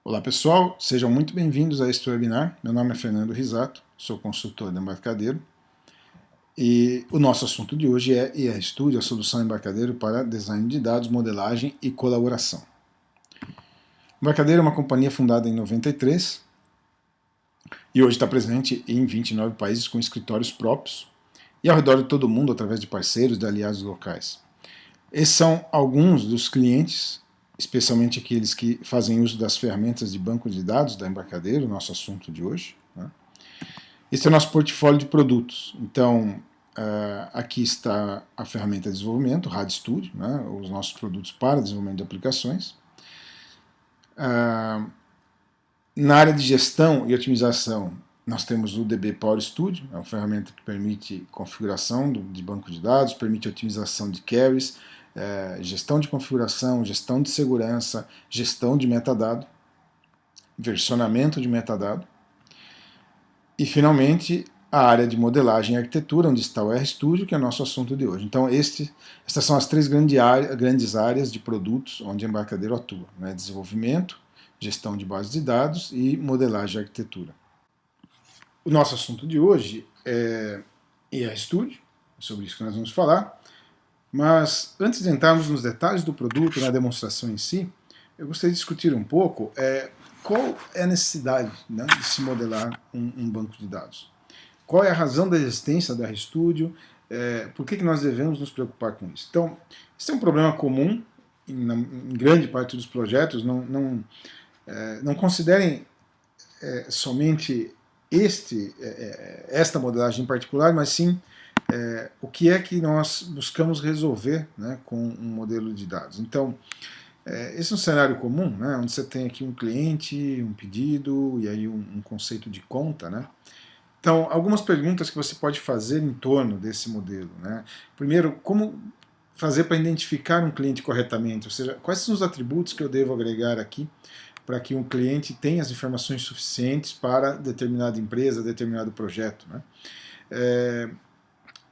Olá pessoal, sejam muito bem-vindos a este webinar. Meu nome é Fernando Risato, sou consultor de embarcadeiro e o nosso assunto de hoje é IR Studio, a solução embarcadeiro para design de dados, modelagem e colaboração. Embarcadeiro é uma companhia fundada em 93 e hoje está presente em 29 países com escritórios próprios e ao redor de todo o mundo através de parceiros e aliados locais. Esses são alguns dos clientes, especialmente aqueles que fazem uso das ferramentas de banco de dados da Embarcadeiro, nosso assunto de hoje. Esse é o nosso portfólio de produtos. Então, aqui está a ferramenta de desenvolvimento, o RadStudio, os nossos produtos para desenvolvimento de aplicações. Na área de gestão e otimização, nós temos o DB Power Studio, é uma ferramenta que permite configuração de banco de dados, permite otimização de queries, gestão de configuração, gestão de segurança, gestão de metadado, versionamento de metadado. E, finalmente, a área de modelagem e arquitetura, onde está o RStudio, que é o nosso assunto de hoje. Então, estas são as três grandes áreas de produtos onde a Embarcadeiro atua. Desenvolvimento, gestão de bases de dados e modelagem e arquitetura. O nosso assunto de hoje é RStudio, é sobre isso que nós vamos falar. Mas, antes de entrarmos nos detalhes do produto, na demonstração em si, eu gostaria de discutir um pouco qual é a necessidade de se modelar um banco de dados. Qual é a razão da existência da RStudio? Por que nós devemos nos preocupar com isso? Então, esse é um problema comum em grande parte dos projetos. Não considerem somente esta modelagem em particular, mas sim o que é que nós buscamos resolver com um modelo de dados. Então, esse é um cenário comum, onde você tem aqui um cliente, um pedido e aí um conceito de conta. Então, algumas perguntas que você pode fazer em torno desse modelo. Primeiro, como fazer para identificar um cliente corretamente? Ou seja, quais são os atributos que eu devo agregar aqui para que um cliente tenha as informações suficientes para determinada empresa, determinado projeto.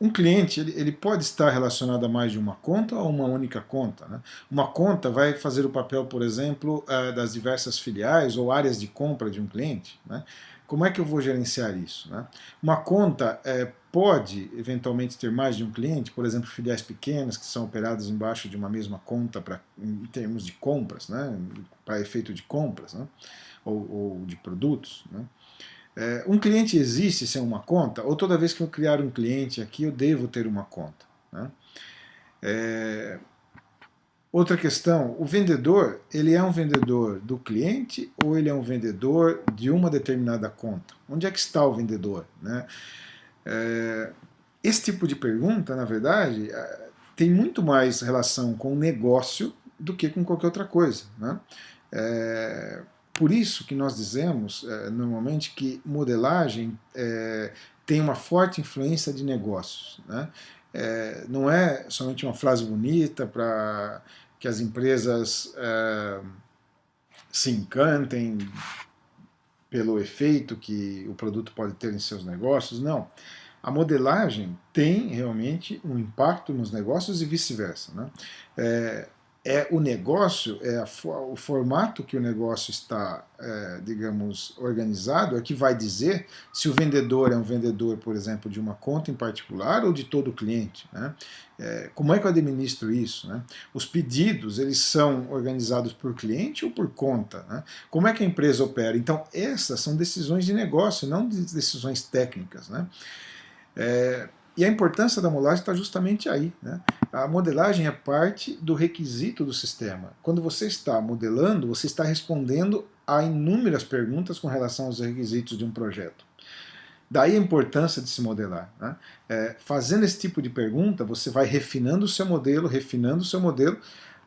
Um cliente ele pode estar relacionado a mais de uma conta ou uma única conta. Uma conta vai fazer o papel, por exemplo, das diversas filiais ou áreas de compra de um cliente. Como é que eu vou gerenciar isso? Uma conta pode, eventualmente, ter mais de um cliente, por exemplo, filiais pequenas que são operadas embaixo de uma mesma conta em termos de compras, para efeito de compras, ou de produtos. Um cliente existe sem uma conta, ou toda vez que eu criar um cliente aqui, eu devo ter uma conta? Outra questão, o vendedor, ele é um vendedor do cliente ou ele é um vendedor de uma determinada conta? Onde é que está o vendedor? Esse tipo de pergunta, na verdade, tem muito mais relação com o negócio do que com qualquer outra coisa. Por isso que nós dizemos, normalmente, que modelagem tem uma forte influência de negócios. Não é somente uma frase bonita para que as empresas se encantem pelo efeito que o produto pode ter em seus negócios. Não. A modelagem tem realmente um impacto nos negócios e vice-versa. O negócio, o formato que o negócio está, digamos, organizado, é que vai dizer se o vendedor é um vendedor, por exemplo, de uma conta em particular ou de todo o cliente. Como é que eu administro isso? Os pedidos, eles são organizados por cliente ou por conta? Como é que a empresa opera? Então, essas são decisões de negócio, não decisões técnicas. E a importância da modelagem está justamente aí. A modelagem é parte do requisito do sistema. Quando você está modelando, você está respondendo a inúmeras perguntas com relação aos requisitos de um projeto. Daí a importância de se modelar. Fazendo esse tipo de pergunta, você vai refinando o seu modelo,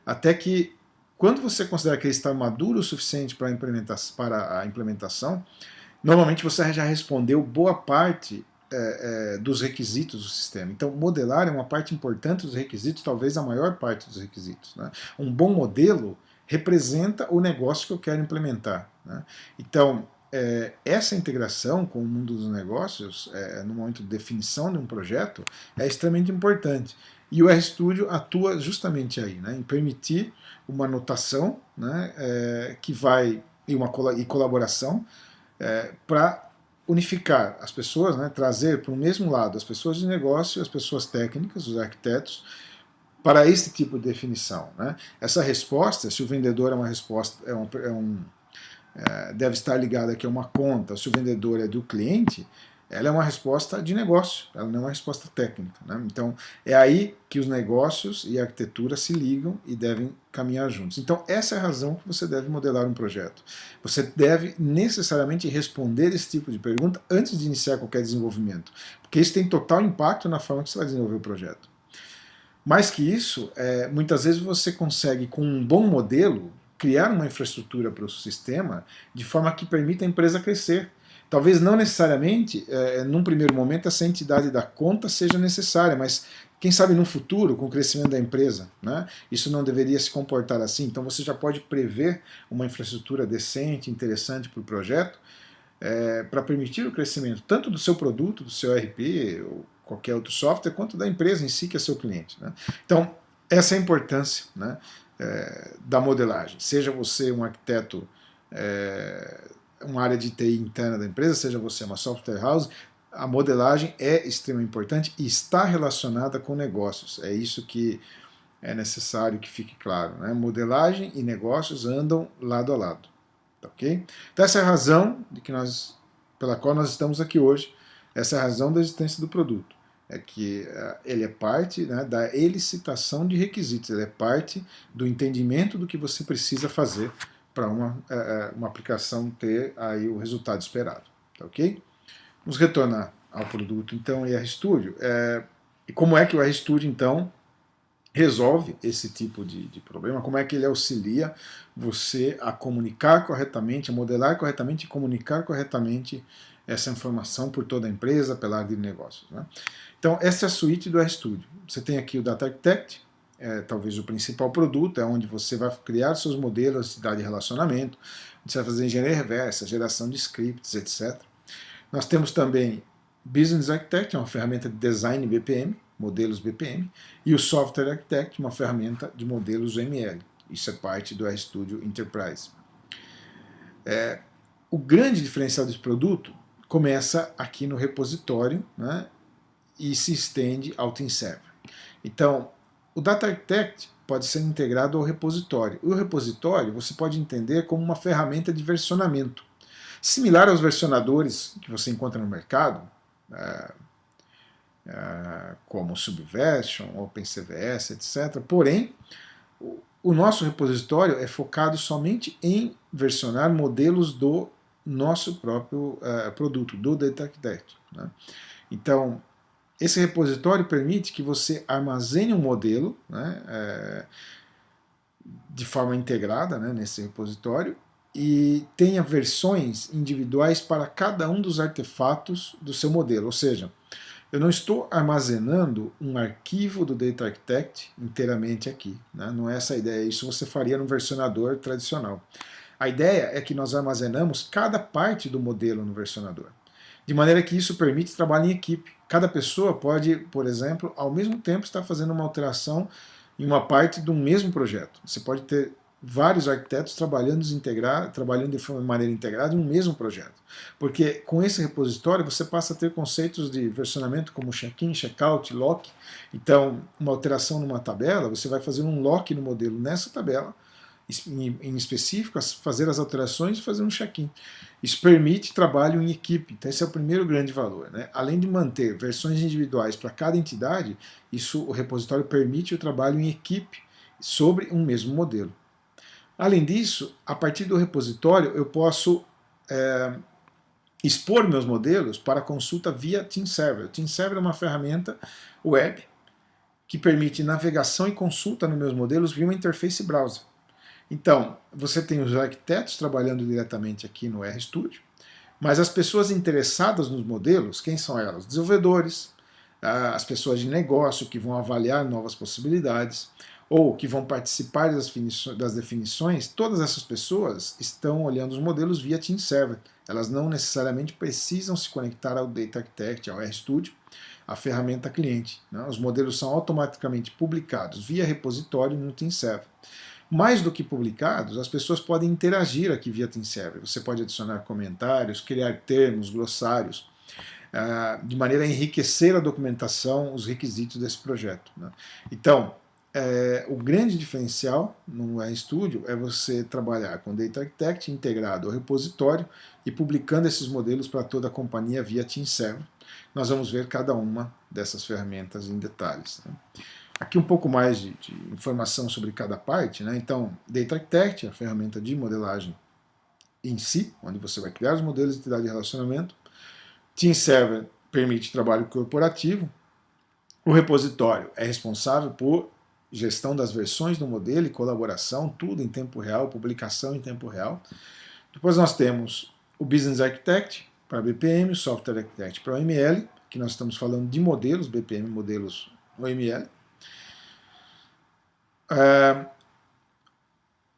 até que, quando você considera que ele está maduro o suficiente para a implementação, normalmente você já respondeu boa parte dos requisitos do sistema. Então, modelar é uma parte importante dos requisitos, talvez a maior parte dos requisitos. Um bom modelo representa o negócio que eu quero implementar. Então, essa integração com o mundo dos negócios, no momento de definição de um projeto, é extremamente importante. E o RStudio atua justamente aí, em permitir uma notação que vai e colaboração para unificar as pessoas, né, trazer para o mesmo lado as pessoas de negócio, as pessoas técnicas, os arquitetos, para esse tipo de definição. Né? Essa resposta, se o vendedor é uma resposta, deve estar ligada aqui a uma conta, se o vendedor é do cliente, ela é uma resposta de negócio, ela não é uma resposta técnica. Né? Então, é aí que os negócios e a arquitetura se ligam e devem caminhar juntos. Então, essa é a razão que você deve modelar um projeto. Você deve necessariamente responder esse tipo de pergunta antes de iniciar qualquer desenvolvimento, porque isso tem total impacto na forma que você vai desenvolver o projeto. Mais que isso, muitas vezes você consegue, com um bom modelo, criar uma infraestrutura para o sistema de forma que permita a empresa crescer. Talvez não necessariamente, num primeiro momento, essa entidade da conta seja necessária, mas quem sabe no futuro, com o crescimento da empresa, né, isso não deveria se comportar assim. Então você já pode prever uma infraestrutura decente, interessante para o projeto, para permitir o crescimento tanto do seu produto, do seu ERP, ou qualquer outro software, quanto da empresa em si, que é seu cliente. Né? Então, essa é a importância, né, da modelagem. Seja você um arquiteto, uma área de TI interna da empresa, seja você uma software house, a modelagem é extremamente importante e está relacionada com negócios. É isso que é necessário que fique claro. Né? Modelagem e negócios andam lado a lado. Okay? Então essa é a razão pela qual nós estamos aqui hoje, essa é a razão da existência do produto, é que ele é parte, né, da elicitação de requisitos, ele é parte do entendimento do que você precisa fazer para uma aplicação ter aí o resultado esperado. Tá, ok? Vamos retornar ao produto então e RStudio. E como é que o RStudio então resolve esse tipo de problema, como é que ele auxilia você a comunicar corretamente, a modelar corretamente e comunicar corretamente essa informação por toda a empresa, pela área de negócios. Né? Então, essa é a suíte do RStudio. Você tem aqui o Data Architect, talvez o principal produto, é onde você vai criar seus modelos de relacionamento, onde você vai fazer engenharia reversa, geração de scripts, etc. Nós temos também Business Architect, é uma ferramenta de design BPM, modelos BPM, e o Software Architect, uma ferramenta de modelos UML. Isso é parte do RStudio Enterprise. O grande diferencial desse produto começa aqui no repositório, né, e se estende ao Team Server. Então, o Data Architect pode ser integrado ao repositório. O repositório você pode entender como uma ferramenta de versionamento, similar aos versionadores que você encontra no mercado, como Subversion, OpenCVS, etc. Porém, o nosso repositório é focado somente em versionar modelos do nosso próprio produto, do Data Architect. Né? Então, esse repositório permite que você armazene um modelo, né, de forma integrada, né, nesse repositório, e tenha versões individuais para cada um dos artefatos do seu modelo. Ou seja, eu não estou armazenando um arquivo do Data Architect inteiramente aqui. Né? Não é essa a ideia, isso você faria no versionador tradicional. A ideia é que nós armazenamos cada parte do modelo no versionador, de maneira que isso permite trabalho em equipe. Cada pessoa pode, por exemplo, ao mesmo tempo estar fazendo uma alteração em uma parte do mesmo projeto. Você pode ter vários arquitetos trabalhando de maneira integrada em um mesmo projeto. Porque com esse repositório você passa a ter conceitos de versionamento como check-in, check-out, lock. Então, uma alteração numa tabela, você vai fazer um lock no modelo nessa tabela, em específico, fazer as alterações e fazer um check-in. Isso permite trabalho em equipe. Então esse é o primeiro grande valor. Né? Além de manter versões individuais para cada entidade, o repositório permite o trabalho em equipe sobre um mesmo modelo. Além disso, a partir do repositório, eu posso expor meus modelos para consulta via Team Server. O Team Server é uma ferramenta web que permite navegação e consulta nos meus modelos via uma interface browser. Então, você tem os arquitetos trabalhando diretamente aqui no RStudio, mas as pessoas interessadas nos modelos, quem são elas? Desenvolvedores, as pessoas de negócio que vão avaliar novas possibilidades, ou que vão participar das definições, todas essas pessoas estão olhando os modelos via Team Server. Elas não necessariamente precisam se conectar ao Data Architect, ao RStudio, a ferramenta cliente. Né? Os modelos são automaticamente publicados via repositório no Team Server. Mais do que publicados, as pessoas podem interagir aqui via TeamServer. Você pode adicionar comentários, criar termos, glossários, de maneira a enriquecer a documentação, os requisitos desse projeto, né? Então, o grande diferencial no RStudio é você trabalhar com Data Architect integrado ao repositório e publicando esses modelos para toda a companhia via TeamServer. Nós vamos ver cada uma dessas ferramentas em detalhes, né? Aqui um pouco mais de informação sobre cada parte, né? Então, Data Architect é a ferramenta de modelagem em si, onde você vai criar os modelos de entidade de relacionamento. TeamServer permite trabalho corporativo. O repositório é responsável por gestão das versões do modelo e colaboração, tudo em tempo real, publicação em tempo real. Depois nós temos o Business Architect para BPM, o Software Architect para OML, que nós estamos falando de modelos, BPM, modelos OML.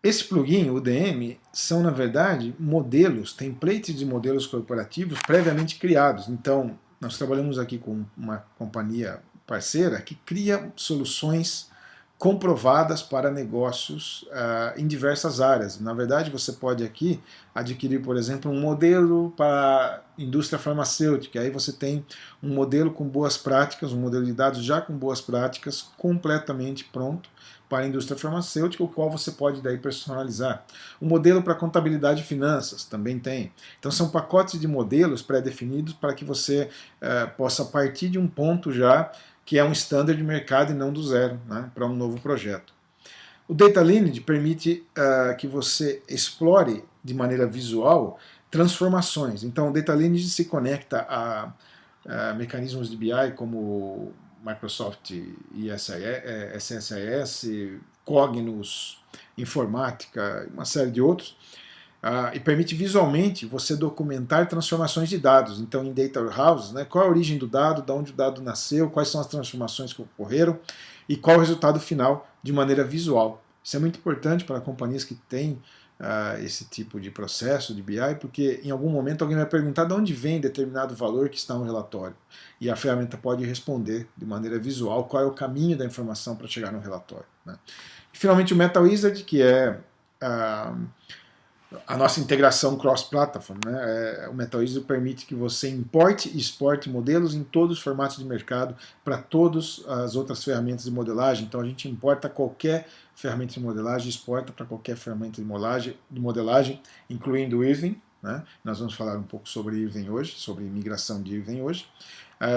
Esse plugin, o DM, são na verdade modelos, templates de modelos corporativos previamente criados. Então, nós trabalhamos aqui com uma companhia parceira que cria soluções comprovadas para negócios em diversas áreas. Na verdade, você pode aqui adquirir, por exemplo, um modelo para a indústria farmacêutica. Aí você tem um modelo com boas práticas, um modelo de dados já com boas práticas, completamente pronto para a indústria farmacêutica, o qual você pode daí personalizar. O modelo para contabilidade e finanças também tem. Então são pacotes de modelos pré-definidos para que você possa partir de um ponto já que é um standard de mercado e não do zero, né, para um novo projeto. O Data Lineage permite que você explore de maneira visual transformações. Então o Data Lineage se conecta a mecanismos de BI como Microsoft SSIS, Cognos, Informática, uma série de outros, e permite visualmente você documentar transformações de dados. Então, em Data Warehouse, né, qual é a origem do dado, de onde o dado nasceu, quais são as transformações que ocorreram e qual o resultado final de maneira visual. Isso é muito importante para companhias que têm esse tipo de processo de BI, porque em algum momento alguém vai perguntar de onde vem determinado valor que está no relatório. E a ferramenta pode responder de maneira visual qual é o caminho da informação para chegar no relatório, né? E finalmente o MetaWizard, que é a nossa integração cross-platform, né? O MetaWizard permite que você importe e exporte modelos em todos os formatos de mercado para todas as outras ferramentas de modelagem. Então a gente importa qualquer ferramenta de modelagem, exporta para qualquer ferramenta de modelagem, incluindo o Irving, né? Nós vamos falar um pouco sobre Irving hoje, sobre migração de Irving hoje,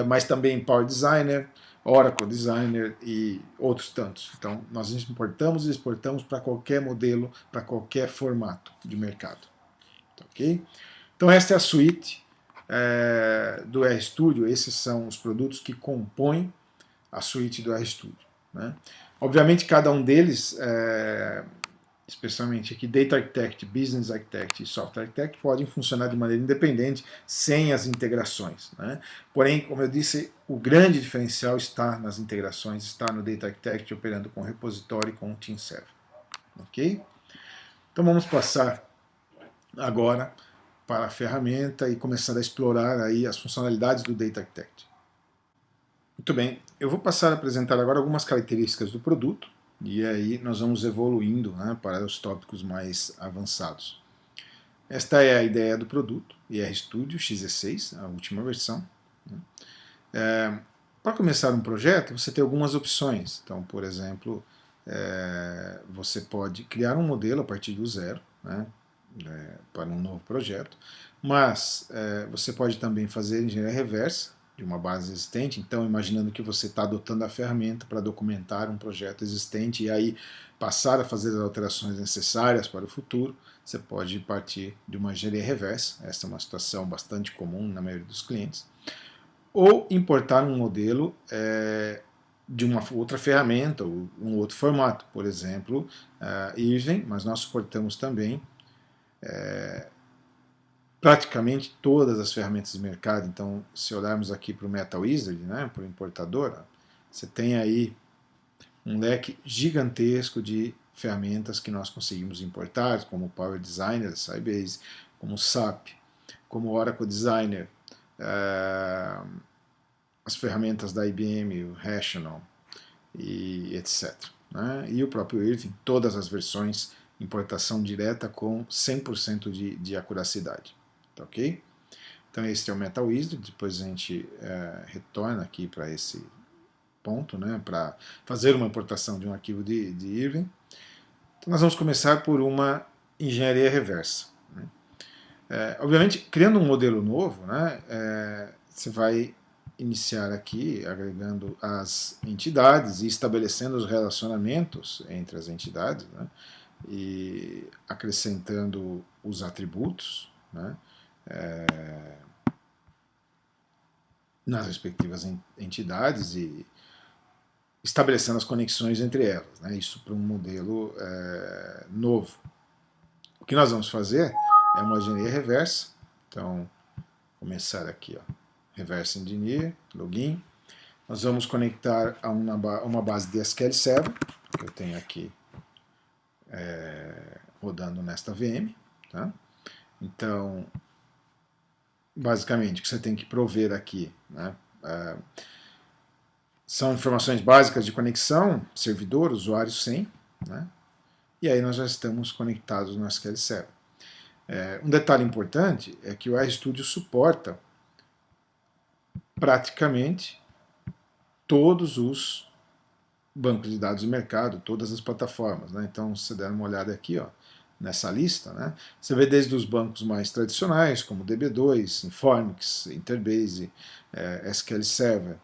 mas também Power Designer, Oracle Designer e outros tantos. Então, nós importamos e exportamos para qualquer modelo, para qualquer formato de mercado. Ok? Então, esta é a suite do RStudio. Esses são os produtos que compõem a suite do RStudio, né? Obviamente, cada um deles, especialmente aqui Data Architect, Business Architect e Software Architect, podem funcionar de maneira independente, sem as integrações, né? Porém, como eu disse, o grande diferencial está nas integrações, está no Data Architect operando com repositório e com o TeamServer. Ok? Então vamos passar agora para a ferramenta e começar a explorar aí as funcionalidades do Data Architect. Muito bem, eu vou passar a apresentar agora algumas características do produto, e aí nós vamos evoluindo, né, para os tópicos mais avançados. Esta é a ideia do produto, RStudio XE6, a última versão, né? Para começar um projeto, você tem algumas opções. Então, por exemplo, você pode criar um modelo a partir do zero, né, para um novo projeto, mas você pode também fazer engenharia reversa de uma base existente. Então, imaginando que você está adotando a ferramenta para documentar um projeto existente e aí passar a fazer as alterações necessárias para o futuro, você pode partir de uma engenharia reversa. Essa é uma situação bastante comum na maioria dos clientes. Ou importar um modelo de uma outra ferramenta ou um outro formato, por exemplo, Irving, mas nós suportamos também praticamente todas as ferramentas de mercado. Então, se olharmos aqui para o MetaWizard, né, para o importador, você tem aí um leque gigantesco de ferramentas que nós conseguimos importar, como o Power Designer, Sybase, como o SAP, como o Oracle Designer, as ferramentas da IBM, o Rational, e etc. né, e o próprio Irving, todas as versões, importação direta com 100% de acuracidade. Tá, ok? Então este é o MetaWizard, depois a gente retorna aqui para esse ponto, né, para fazer uma importação de um arquivo de Irving. Então nós vamos começar por uma engenharia reversa. Né? Obviamente, criando um modelo novo, né, você vai iniciar aqui agregando as entidades e estabelecendo os relacionamentos entre as entidades, né, e acrescentando os atributos, né, nas respectivas entidades e estabelecendo as conexões entre elas, né, isso para um modelo novo. O que nós vamos fazer é uma engenharia reversa. Então, começar aqui, ó, Reverse Engineer, Login. Nós vamos conectar a uma base de SQL Server, que eu tenho aqui rodando nesta VM. Tá? Então, basicamente, o que você tem que prover aqui, né, são informações básicas de conexão, servidor, usuário, senha, né, e aí nós já estamos conectados no SQL Server. Um detalhe importante é que o RStudio suporta praticamente todos os bancos de dados do mercado, todas as plataformas. Né? Então, se você der uma olhada aqui, ó, nessa lista, né, você vê desde os bancos mais tradicionais, como DB2, Informix, Interbase, SQL Server,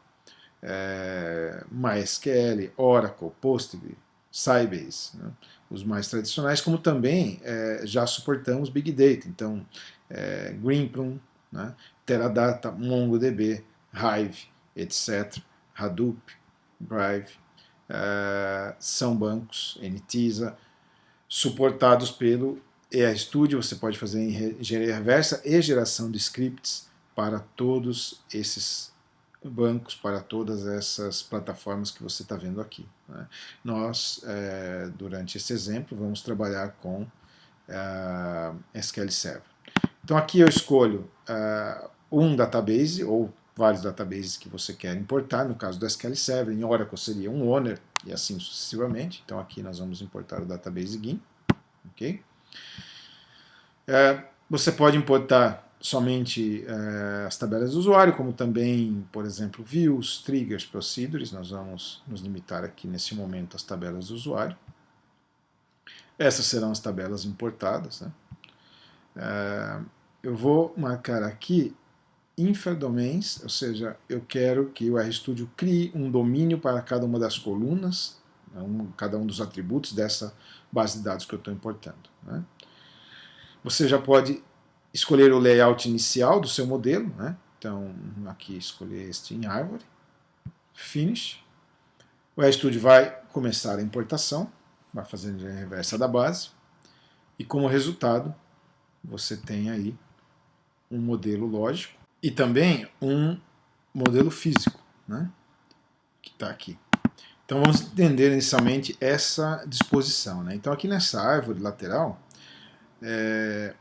MySQL, Oracle, Postgre, Sybase, né, os mais tradicionais, como também já suportamos Big Data, então Greenplum, né, Teradata, MongoDB, Hive, etc., Hadoop, Drive, são bancos, NTISA, suportados pelo RStudio. Você pode fazer engenharia reversa e geração de scripts para todos esses bancos, para todas essas plataformas que você está vendo aqui. Né? Nós, durante esse exemplo, vamos trabalhar com SQL Server. Então aqui eu escolho um database, ou vários databases que você quer importar. No caso do SQL Server, em Oracle seria um owner, e assim sucessivamente. Então aqui nós vamos importar o database GIN. Okay? Você pode importar somente as tabelas do usuário, como também, por exemplo, views, triggers, procedures. Nós vamos nos limitar aqui nesse momento às tabelas do usuário. Essas serão as tabelas importadas. Né? Eu vou marcar aqui inferdomains, ou seja, eu quero que o RStudio crie um domínio para cada uma das colunas, cada um dos atributos dessa base de dados que eu estou importando. Né? Você já pode escolher o layout inicial do seu modelo, né? Então, aqui escolher este em árvore, Finish. O RStudio vai começar a importação, vai fazendo a reversa da base, e como resultado, você tem aí um modelo lógico e também um modelo físico, né? Que está aqui. Então vamos entender inicialmente essa disposição. Né? Então aqui nessa árvore lateral,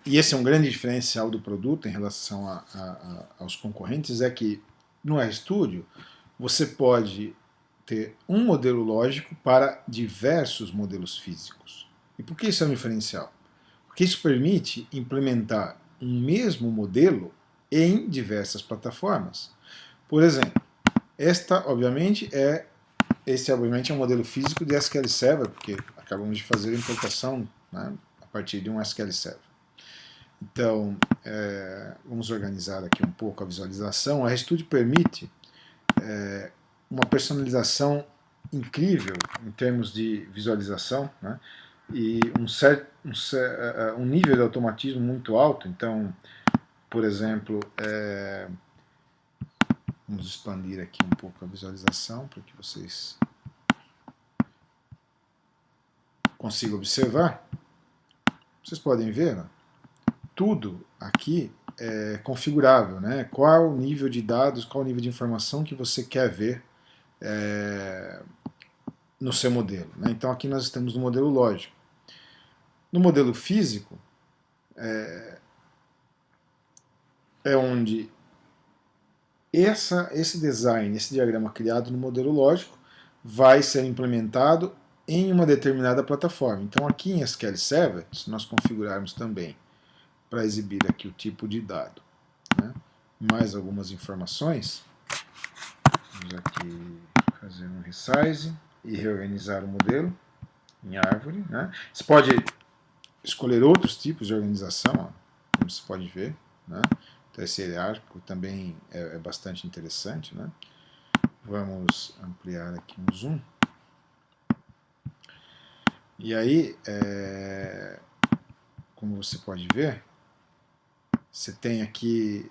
e esse é um grande diferencial do produto em relação aos concorrentes, é que no RStudio você pode ter um modelo lógico para diversos modelos físicos. E por que isso é um diferencial? Porque isso permite implementar um mesmo modelo em diversas plataformas. Por exemplo, esse obviamente é um modelo físico de SQL Server, porque acabamos de fazer a importação, né, a partir de um SQL Server. Então, vamos organizar aqui um pouco a visualização. O RStudio permite uma personalização incrível em termos de visualização, né, e um nível de automatismo muito alto. Então, por exemplo, vamos expandir aqui um pouco a visualização para que vocês consigam observar. Vocês podem ver, né? Tudo aqui é configurável, né? Qual o nível de dados, qual o nível de informação que você quer ver no seu modelo. Né? Então aqui nós estamos no modelo lógico. No modelo físico, onde esse design, esse diagrama criado no modelo lógico vai ser implementado em uma determinada plataforma. Então aqui em SQL Server, se nós configurarmos também para exibir aqui o tipo de dado, né, mais algumas informações, vamos aqui fazer um resize e reorganizar o modelo em árvore. Né. Você pode escolher outros tipos de organização, ó, como você pode ver. Né. Então esse hierárquico também é bastante interessante. Né. Vamos ampliar aqui um zoom. E aí, como você pode ver, você tem aqui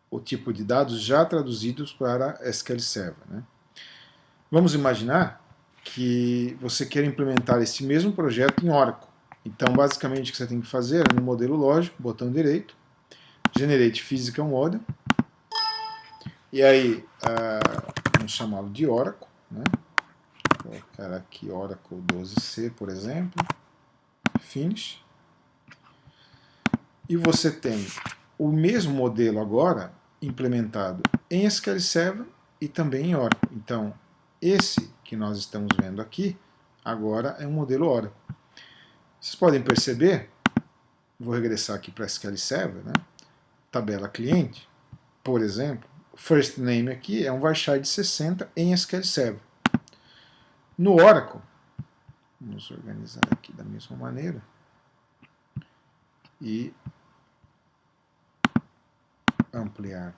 o tipo de dados já traduzidos para SQL Server. Né. Vamos imaginar que você quer implementar esse mesmo projeto em Oracle. Então, basicamente, o que você tem que fazer é no modelo lógico, botão direito, Generate Physical Model, e aí vamos chamá-lo de Oracle. Né. Vou colocar aqui Oracle 12c, por exemplo, Finish. E você tem o mesmo modelo agora implementado em SQL Server e também em Oracle. Então, esse que nós estamos vendo aqui, agora é um modelo Oracle. Vocês podem perceber, vou regressar aqui para SQL Server, né? Tabela cliente, por exemplo, o first name aqui é um varchar de 60 em SQL Server. No Oracle, vamos organizar aqui da mesma maneira, e ampliar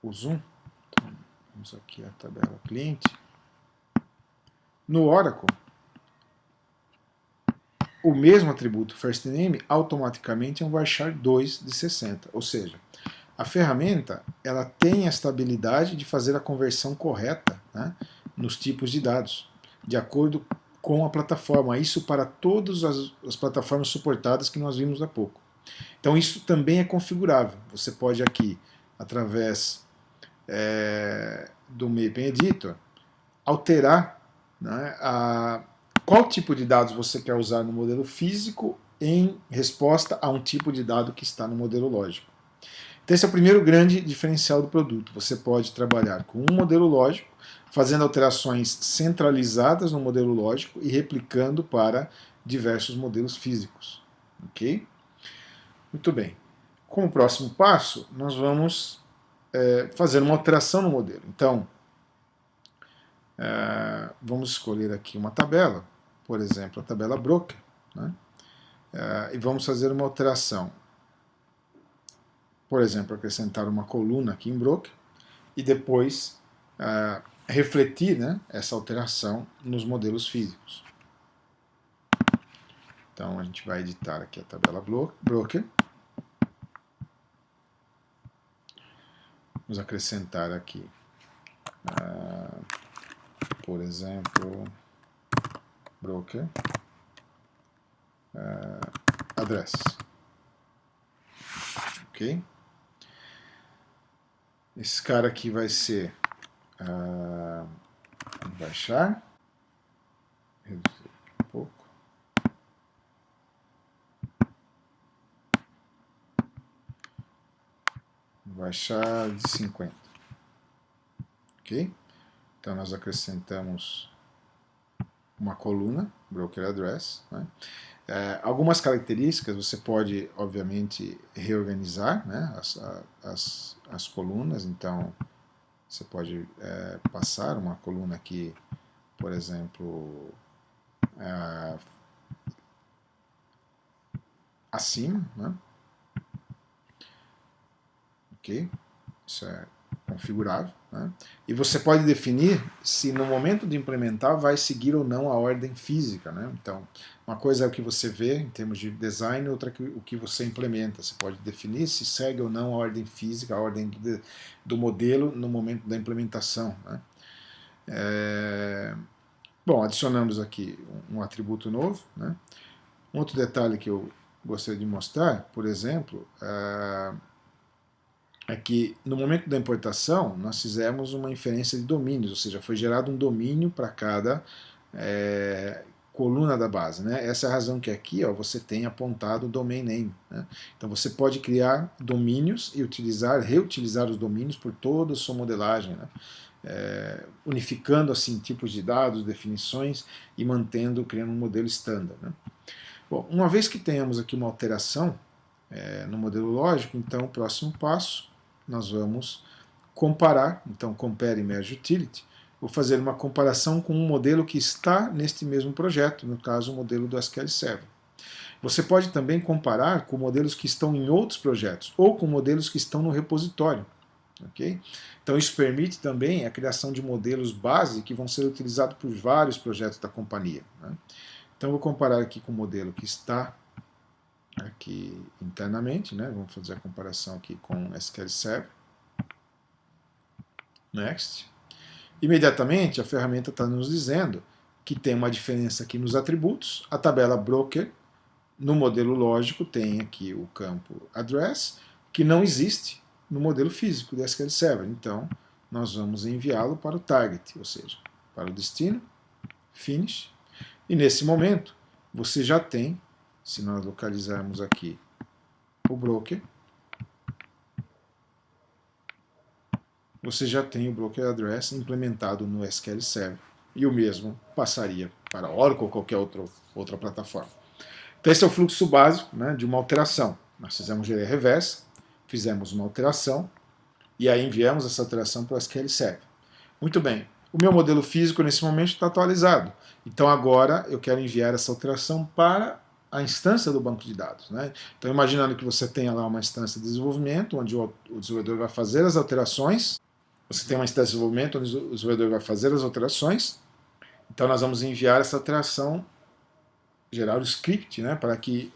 o zoom. Então, vamos aqui a tabela cliente. No Oracle, o mesmo atributo firstName automaticamente é um varchar 2 de 60. Ou seja, a ferramenta ela tem esta habilidade de fazer a conversão correta, né, nos tipos de dados, de acordo com a plataforma. Isso para todas as plataformas suportadas que nós vimos há pouco. Então isso também é configurável. Você pode aqui, através do Mapping Editor, alterar, né, qual tipo de dados você quer usar no modelo físico em resposta a um tipo de dado que está no modelo lógico. Então esse é o primeiro grande diferencial do produto. Você pode trabalhar com um modelo lógico, fazendo alterações centralizadas no modelo lógico e replicando para diversos modelos físicos. Ok? Muito bem. Como próximo passo, nós vamos fazer uma alteração no modelo. Então, vamos escolher aqui uma tabela, por exemplo, a tabela Broker, né? E vamos fazer uma alteração. Por exemplo, acrescentar uma coluna aqui em Broker e depois refletir, né, essa alteração nos modelos físicos. Então a gente vai editar aqui a tabela Broker. Vamos acrescentar aqui, por exemplo, Broker Address. Ok? Esse cara aqui vai ser baixar, reduzir um pouco, baixar de 50. Ok? Então nós acrescentamos uma coluna, Broker Address. Né? Algumas características você pode, obviamente, reorganizar, né, as colunas. Então você pode passar uma coluna aqui, por exemplo, acima. Né? Ok? Isso é configurável. Né? E você pode definir se no momento de implementar vai seguir ou não a ordem física. Né? Então, uma coisa é o que você vê em termos de design, outra é o que você implementa. Você pode definir se segue ou não a ordem física, a ordem do modelo no momento da implementação. Né? Bom, adicionamos aqui um atributo novo. Né? Um outro detalhe que eu gostaria de mostrar, por exemplo, é que no momento da importação nós fizemos uma inferência de domínios, ou seja, foi gerado um domínio para cada coluna da base. Né? Essa é a razão que aqui você tem apontado o domain name. Né? Então você pode criar domínios e reutilizar os domínios por toda a sua modelagem. Né? unificando assim tipos de dados, definições e criando um modelo estándar, né? Bom, uma vez que tenhamos aqui uma alteração no modelo lógico, então o próximo passo nós vamos comparar, então compare merge utility, vou fazer uma comparação com um modelo que está neste mesmo projeto, no caso o modelo do SQL Server. Você pode também comparar com modelos que estão em outros projetos ou com modelos que estão no repositório. Okay? Então isso permite também a criação de modelos base que vão ser utilizados por vários projetos da companhia, né? Então eu vou comparar aqui com o modelo que está aqui internamente, né? Vamos fazer a comparação aqui com o SQL Server. Next. Imediatamente a ferramenta está nos dizendo que tem uma diferença aqui nos atributos. A tabela broker no modelo lógico tem aqui o campo address, que não existe no modelo físico do SQL Server. Então nós vamos enviá-lo para o target, ou seja, para o destino, finish. E nesse momento você já tem, se nós localizarmos aqui o broker, você já tem o broker address implementado no SQL Server. E o mesmo passaria para Oracle ou qualquer outra plataforma. Então esse é o fluxo básico, né, de uma alteração. Nós fizemos gerir reversa, fizemos uma alteração, e aí enviamos essa alteração para o SQL Server. Muito bem, o meu modelo físico nesse momento está atualizado. Então agora eu quero enviar essa alteração para a instância do banco de dados, né? Então imaginando que você tenha lá uma instância de desenvolvimento, onde o desenvolvedor vai fazer as alterações, você tem uma instância de desenvolvimento onde o desenvolvedor vai fazer as alterações, então nós vamos enviar essa alteração, gerar o script, né, para que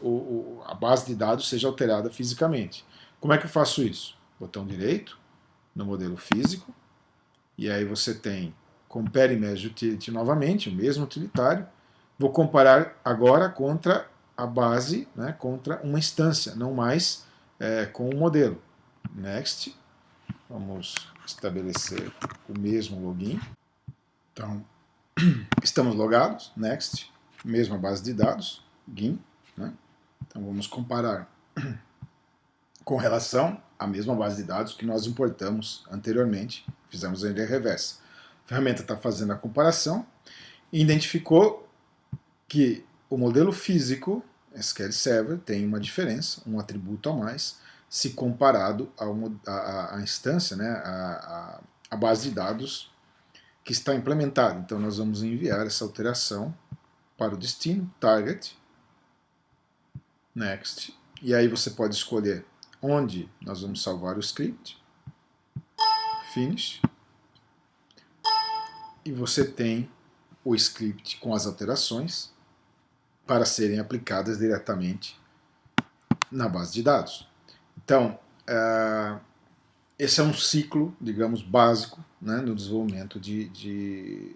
a base de dados seja alterada fisicamente. Como é que eu faço isso? Botão direito, no modelo físico, e aí você tem compare merge utility novamente, o mesmo utilitário. Vou comparar agora contra a base, né, contra uma instância, não mais com o modelo. Next. Vamos estabelecer o mesmo login. Então, estamos logados. Next. Mesma base de dados. GIN. Né? Então, vamos comparar com relação à mesma base de dados que nós importamos anteriormente. Fizemos a reversa. A ferramenta está fazendo a comparação e identificou que o modelo físico SQL Server tem uma diferença, um atributo a mais, se comparado à instância, né, à base de dados que está implementada. Então nós vamos enviar essa alteração para o destino, target, next, e aí você pode escolher onde nós vamos salvar o script, finish, e você tem o script com as alterações para serem aplicadas diretamente na base de dados. Então, esse é um ciclo, digamos, básico, né, no desenvolvimento de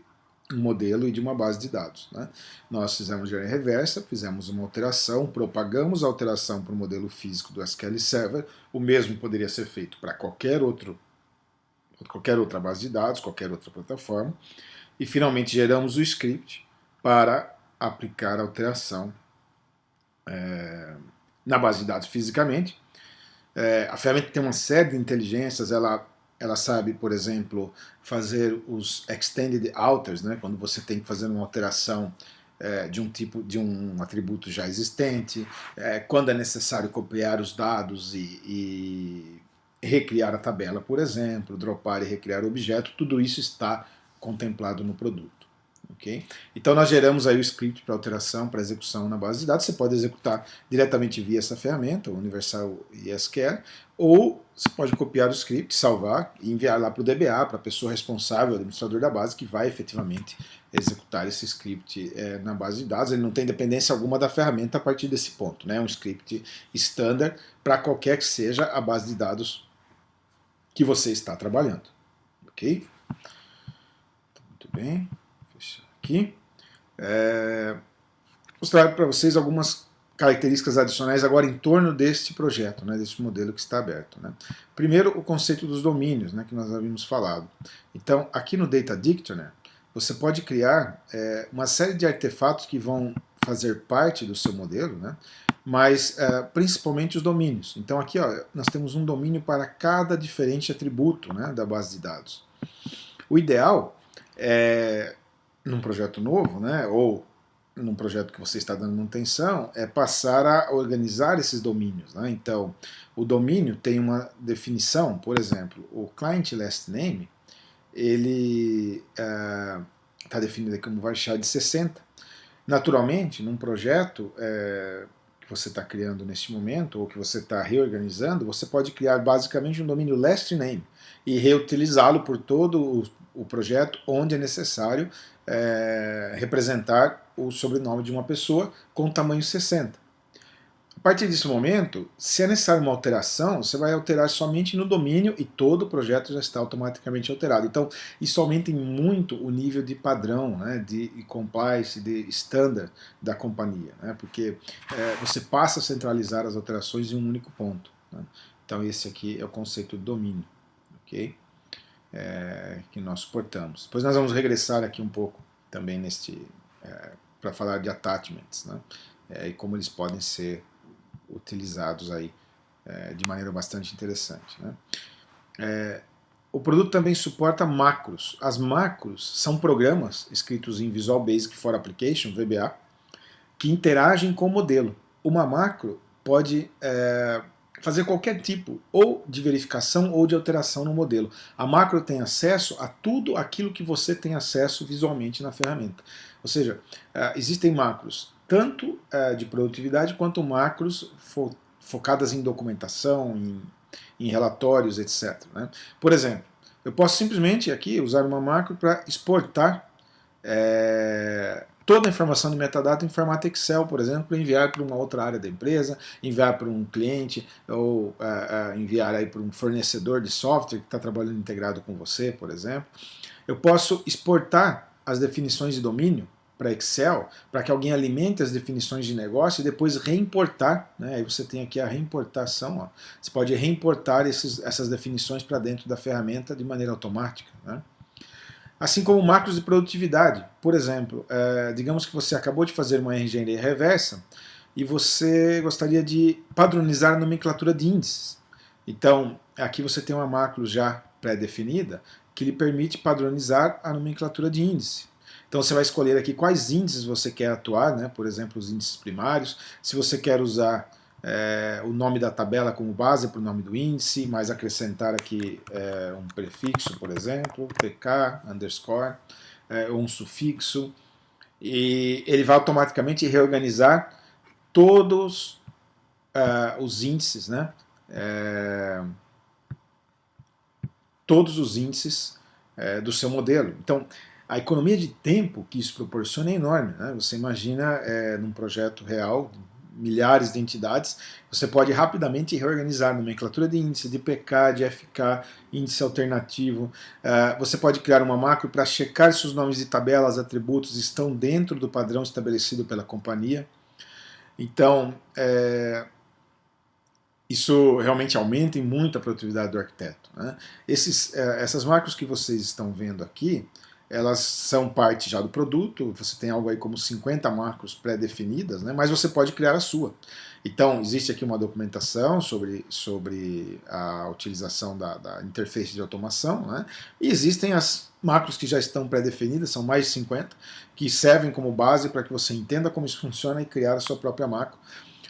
um modelo e de uma base de dados. Né? Nós fizemos gerir reversa, fizemos uma alteração, propagamos a alteração para o modelo físico do SQL Server, o mesmo poderia ser feito para qualquer outra base de dados, qualquer outra plataforma, e finalmente geramos o script para aplicar a alteração na base de dados fisicamente. A ferramenta tem uma série de inteligências, ela sabe, por exemplo, fazer os extended alters, né, quando você tem que fazer uma alteração de um atributo já existente, quando é necessário copiar os dados e recriar a tabela, por exemplo, dropar e recriar o objeto, tudo isso está contemplado no produto. Okay? Então nós geramos aí o script para alteração, para execução na base de dados. Você pode executar diretamente via essa ferramenta, o Universal ESQL, ou você pode copiar o script, salvar e enviar lá para o DBA, para a pessoa responsável, o administrador da base, que vai efetivamente executar esse script na base de dados. Ele não tem dependência alguma da ferramenta a partir desse ponto, né? É um script standard para qualquer que seja a base de dados que você está trabalhando. Ok? Muito bem. Aqui. Mostrar para vocês algumas características adicionais agora em torno deste projeto, né, deste modelo que está aberto. Né. Primeiro, o conceito dos domínios, né, que nós havíamos falado. Então, aqui no Data Dictionary, você pode criar uma série de artefatos que vão fazer parte do seu modelo, né, mas principalmente os domínios. Então aqui nós temos um domínio para cada diferente atributo, né, da base de dados. O ideal é, num projeto novo, né, ou num projeto que você está dando manutenção, é passar a organizar esses domínios. Né? Então, o domínio tem uma definição, por exemplo, o client last name, ele está definido aqui como varchar de 60. Naturalmente, num projeto que você está criando neste momento, ou que você está reorganizando, você pode criar basicamente um domínio last name e reutilizá-lo por todo o projeto onde é necessário representar o sobrenome de uma pessoa com tamanho 60. A partir desse momento, se é necessário uma alteração, você vai alterar somente no domínio e todo o projeto já está automaticamente alterado. Então, isso aumenta muito o nível de padrão, né, de compliance, de standard da companhia, né, porque você passa a centralizar as alterações em um único ponto. Né. Então, esse aqui é o conceito de domínio, ok? Que nós suportamos. Depois nós vamos regressar aqui um pouco também para falar de attachments, né, e como eles podem ser utilizados aí de maneira bastante interessante. Né? O produto também suporta macros. As macros são programas escritos em Visual Basic for Application, VBA, que interagem com o modelo. Uma macro pode fazer qualquer tipo ou de verificação ou de alteração no modelo. A macro tem acesso a tudo aquilo que você tem acesso visualmente na ferramenta. Ou seja, existem macros tanto de produtividade quanto macros focadas em documentação, em relatórios, etc. Né? Por exemplo, eu posso simplesmente aqui usar uma macro para exportar toda a informação de metadata em formato Excel, por exemplo, enviar para uma outra área da empresa, enviar para um cliente ou enviar aí para um fornecedor de software que está trabalhando integrado com você, por exemplo. Eu posso exportar as definições de domínio para Excel, para que alguém alimente as definições de negócio e depois reimportar, né? Aí você tem aqui a reimportação, ó. Você pode reimportar essas definições para dentro da ferramenta de maneira automática, né? Assim como macros de produtividade. Por exemplo, digamos que você acabou de fazer uma engenharia reversa e você gostaria de padronizar a nomenclatura de índices. Então, aqui você tem uma macro já pré-definida que lhe permite padronizar a nomenclatura de índice. Então você vai escolher aqui quais índices você quer atuar, né? Por exemplo, os índices primários. Se você quer usar o nome da tabela como base para o nome do índice, mas acrescentar aqui um prefixo, por exemplo, pk, underscore, ou um sufixo, e ele vai automaticamente reorganizar todos os índices, né? Todos os índices do seu modelo. Então, a economia de tempo que isso proporciona é enorme. Né? Você imagina num projeto real, milhares de entidades, você pode rapidamente reorganizar nomenclatura de índice, de PK, de FK, índice alternativo. Você pode criar uma macro para checar se os nomes de tabelas, atributos estão dentro do padrão estabelecido pela companhia. Então, isso realmente aumenta muito a produtividade do arquiteto. Né? Essas macros que vocês estão vendo aqui, elas são parte já do produto, você tem algo aí como 50 macros pré-definidas, né? Mas você pode criar a sua. Então, existe aqui uma documentação sobre a utilização da interface de automação, né? E existem as macros que já estão pré-definidas, são mais de 50, que servem como base para que você entenda como isso funciona e criar a sua própria macro.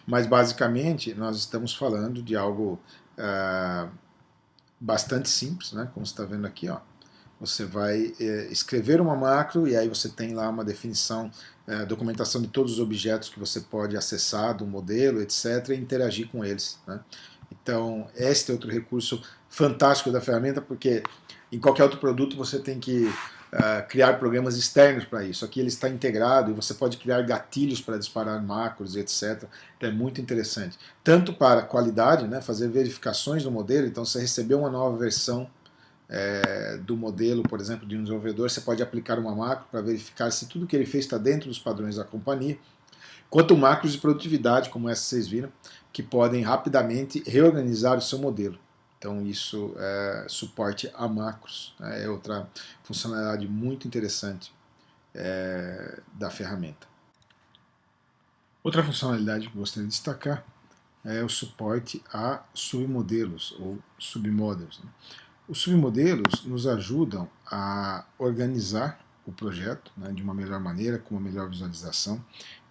Mas basicamente nós estamos falando de algo bastante simples, né? Como você está vendo aqui, ó. Você vai escrever uma macro e aí você tem lá uma definição, documentação de todos os objetos que você pode acessar do modelo, etc., e interagir com eles. Né? Então, este é outro recurso fantástico da ferramenta, porque em qualquer outro produto você tem que criar programas externos para isso. Aqui ele está integrado e você pode criar gatilhos para disparar macros, etc. Então é muito interessante. Tanto para qualidade, né, fazer verificações do modelo, então você recebeu uma nova versão do modelo, por exemplo, de um desenvolvedor, você pode aplicar uma macro para verificar se tudo que ele fez está dentro dos padrões da companhia, quanto macros de produtividade, como essa vocês viram, que podem rapidamente reorganizar o seu modelo. Então isso é suporte a macros, né? É outra funcionalidade muito interessante da ferramenta. Outra funcionalidade que eu gostaria de destacar é o suporte a submodelos ou submodels. Né? Os submodelos nos ajudam a organizar o projeto, né, de uma melhor maneira, com uma melhor visualização.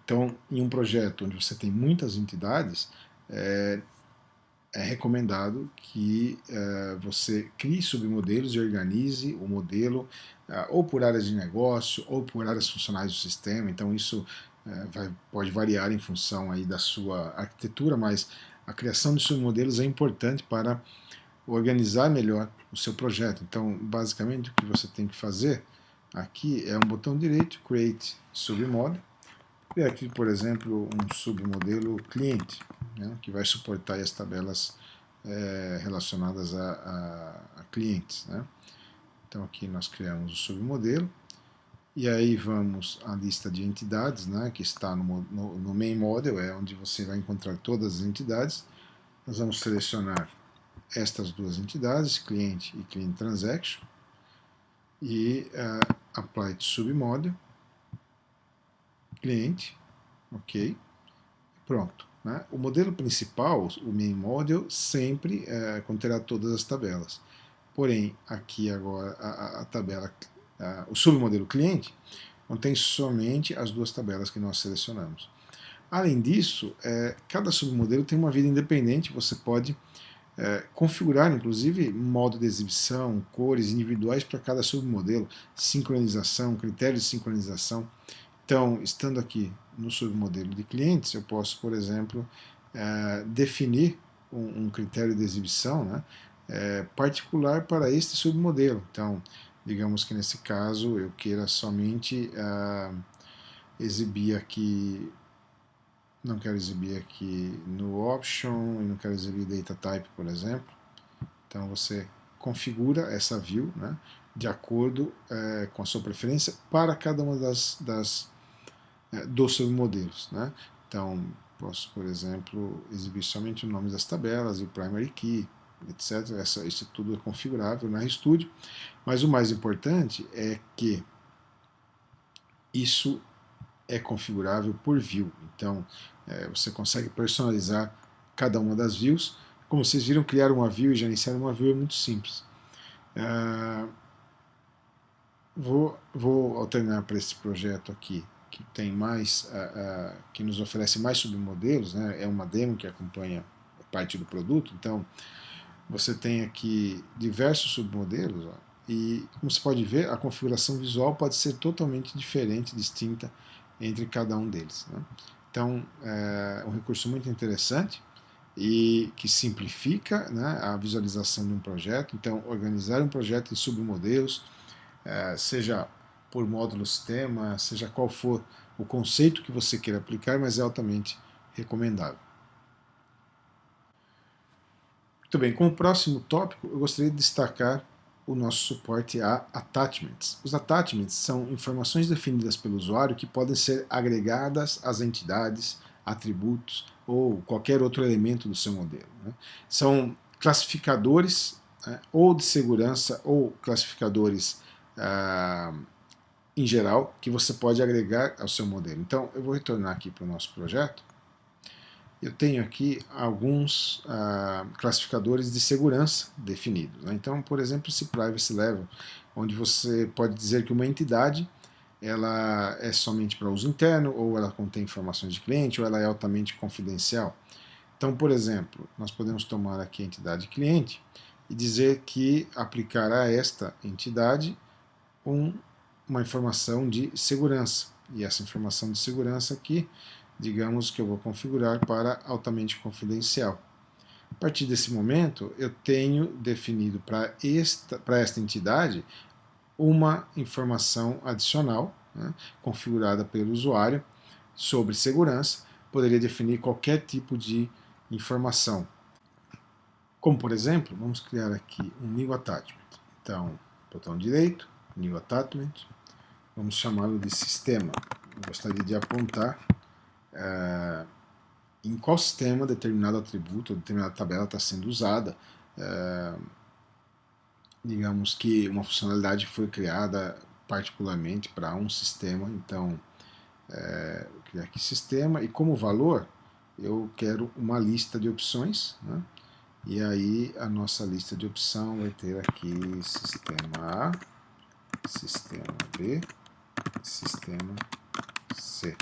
Então, em um projeto onde você tem muitas entidades, é recomendado que você crie submodelos e organize o modelo ou por áreas de negócio ou por áreas funcionais do sistema. Então isso pode variar em função aí da sua arquitetura, mas a criação de submodelos é importante para organizar melhor o seu projeto. Então, basicamente, o que você tem que fazer aqui é um botão direito, Create Submodel, e aqui, por exemplo, um submodelo cliente, né, que vai suportar as tabelas relacionadas a clientes. Né. Então aqui nós criamos o submodelo, e aí vamos à lista de entidades, né, que está no main model, é onde você vai encontrar todas as entidades. Nós vamos selecionar estas duas entidades, cliente e client transaction, e apply to submodel, cliente, ok, pronto. Né? O modelo principal, o main model, sempre conterá todas as tabelas. Porém, aqui agora a tabela, o submodelo cliente, contém somente as duas tabelas que nós selecionamos. Além disso, cada submodelo tem uma vida independente, você pode configurar, inclusive, modo de exibição, cores individuais para cada submodelo, sincronização, critérios de sincronização. Então, estando aqui no submodelo de clientes, eu posso, por exemplo, definir um critério de exibição, né, particular para este submodelo. Então, digamos que nesse caso eu queira somente exibir aqui, não quero exibir aqui no option, e não quero exibir data type, por exemplo. Então você configura essa view, né, de acordo com a sua preferência para cada uma dos submodelos. Né? Então, posso, por exemplo, exibir somente o nome das tabelas e o primary key, etc. Isso tudo é configurável na RStudio, mas o mais importante é que isso é configurável por view. Então, você consegue personalizar cada uma das views. Como vocês viram, criar uma view e gerenciar uma view é muito simples. Vou alternar para esse projeto aqui, que tem mais, que nos oferece mais submodelos, né? É uma demo que acompanha parte do produto, então você tem aqui diversos submodelos, ó, e como você pode ver, a configuração visual pode ser totalmente diferente, distinta entre cada um deles. Né? Então é um recurso muito interessante e que simplifica, né, a visualização de um projeto. Então, organizar um projeto em submodelos, seja por módulo sistema, seja qual for o conceito que você queira aplicar, mas é altamente recomendável. Muito bem, como próximo tópico, eu gostaria de destacar o nosso suporte a attachments. Os attachments são informações definidas pelo usuário que podem ser agregadas às entidades, atributos ou qualquer outro elemento do seu modelo. Né? São classificadores ou de segurança ou classificadores em geral que você pode agregar ao seu modelo. Então eu vou retornar aqui para o nosso projeto. Eu tenho aqui alguns classificadores de segurança definidos. Né? Então, por exemplo, esse Privacy Level, onde você pode dizer que uma entidade ela é somente para uso interno, ou ela contém informações de cliente, ou ela é altamente confidencial. Então, por exemplo, nós podemos tomar aqui a entidade cliente e dizer que aplicar a esta entidade uma informação de segurança. E essa informação de segurança aqui, digamos que eu vou configurar para altamente confidencial. A partir desse momento, eu tenho definido para esta entidade uma informação adicional, né, configurada pelo usuário, sobre segurança. Poderia definir qualquer tipo de informação. Como, por exemplo, vamos criar aqui um new attachment. Então, botão direito, new attachment, vamos chamá-lo de sistema. Eu gostaria de apontar em qual sistema determinado atributo, determinada tabela está sendo usada. Digamos que uma funcionalidade foi criada particularmente para um sistema, então vou criar aqui sistema, e como valor eu quero uma lista de opções, né? E aí a nossa lista de opção vai ter aqui sistema A, sistema B, sistema C.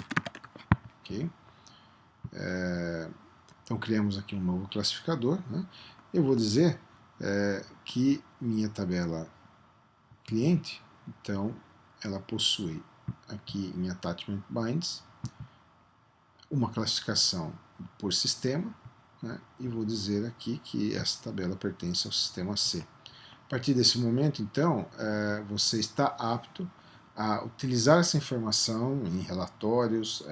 Ok? Então criamos aqui um novo classificador. Né? Eu vou dizer que minha tabela cliente, então ela possui aqui em Attachment Binds uma classificação por sistema, né? E vou dizer aqui que essa tabela pertence ao sistema C. A partir desse momento, então, você está apto a utilizar essa informação em relatórios,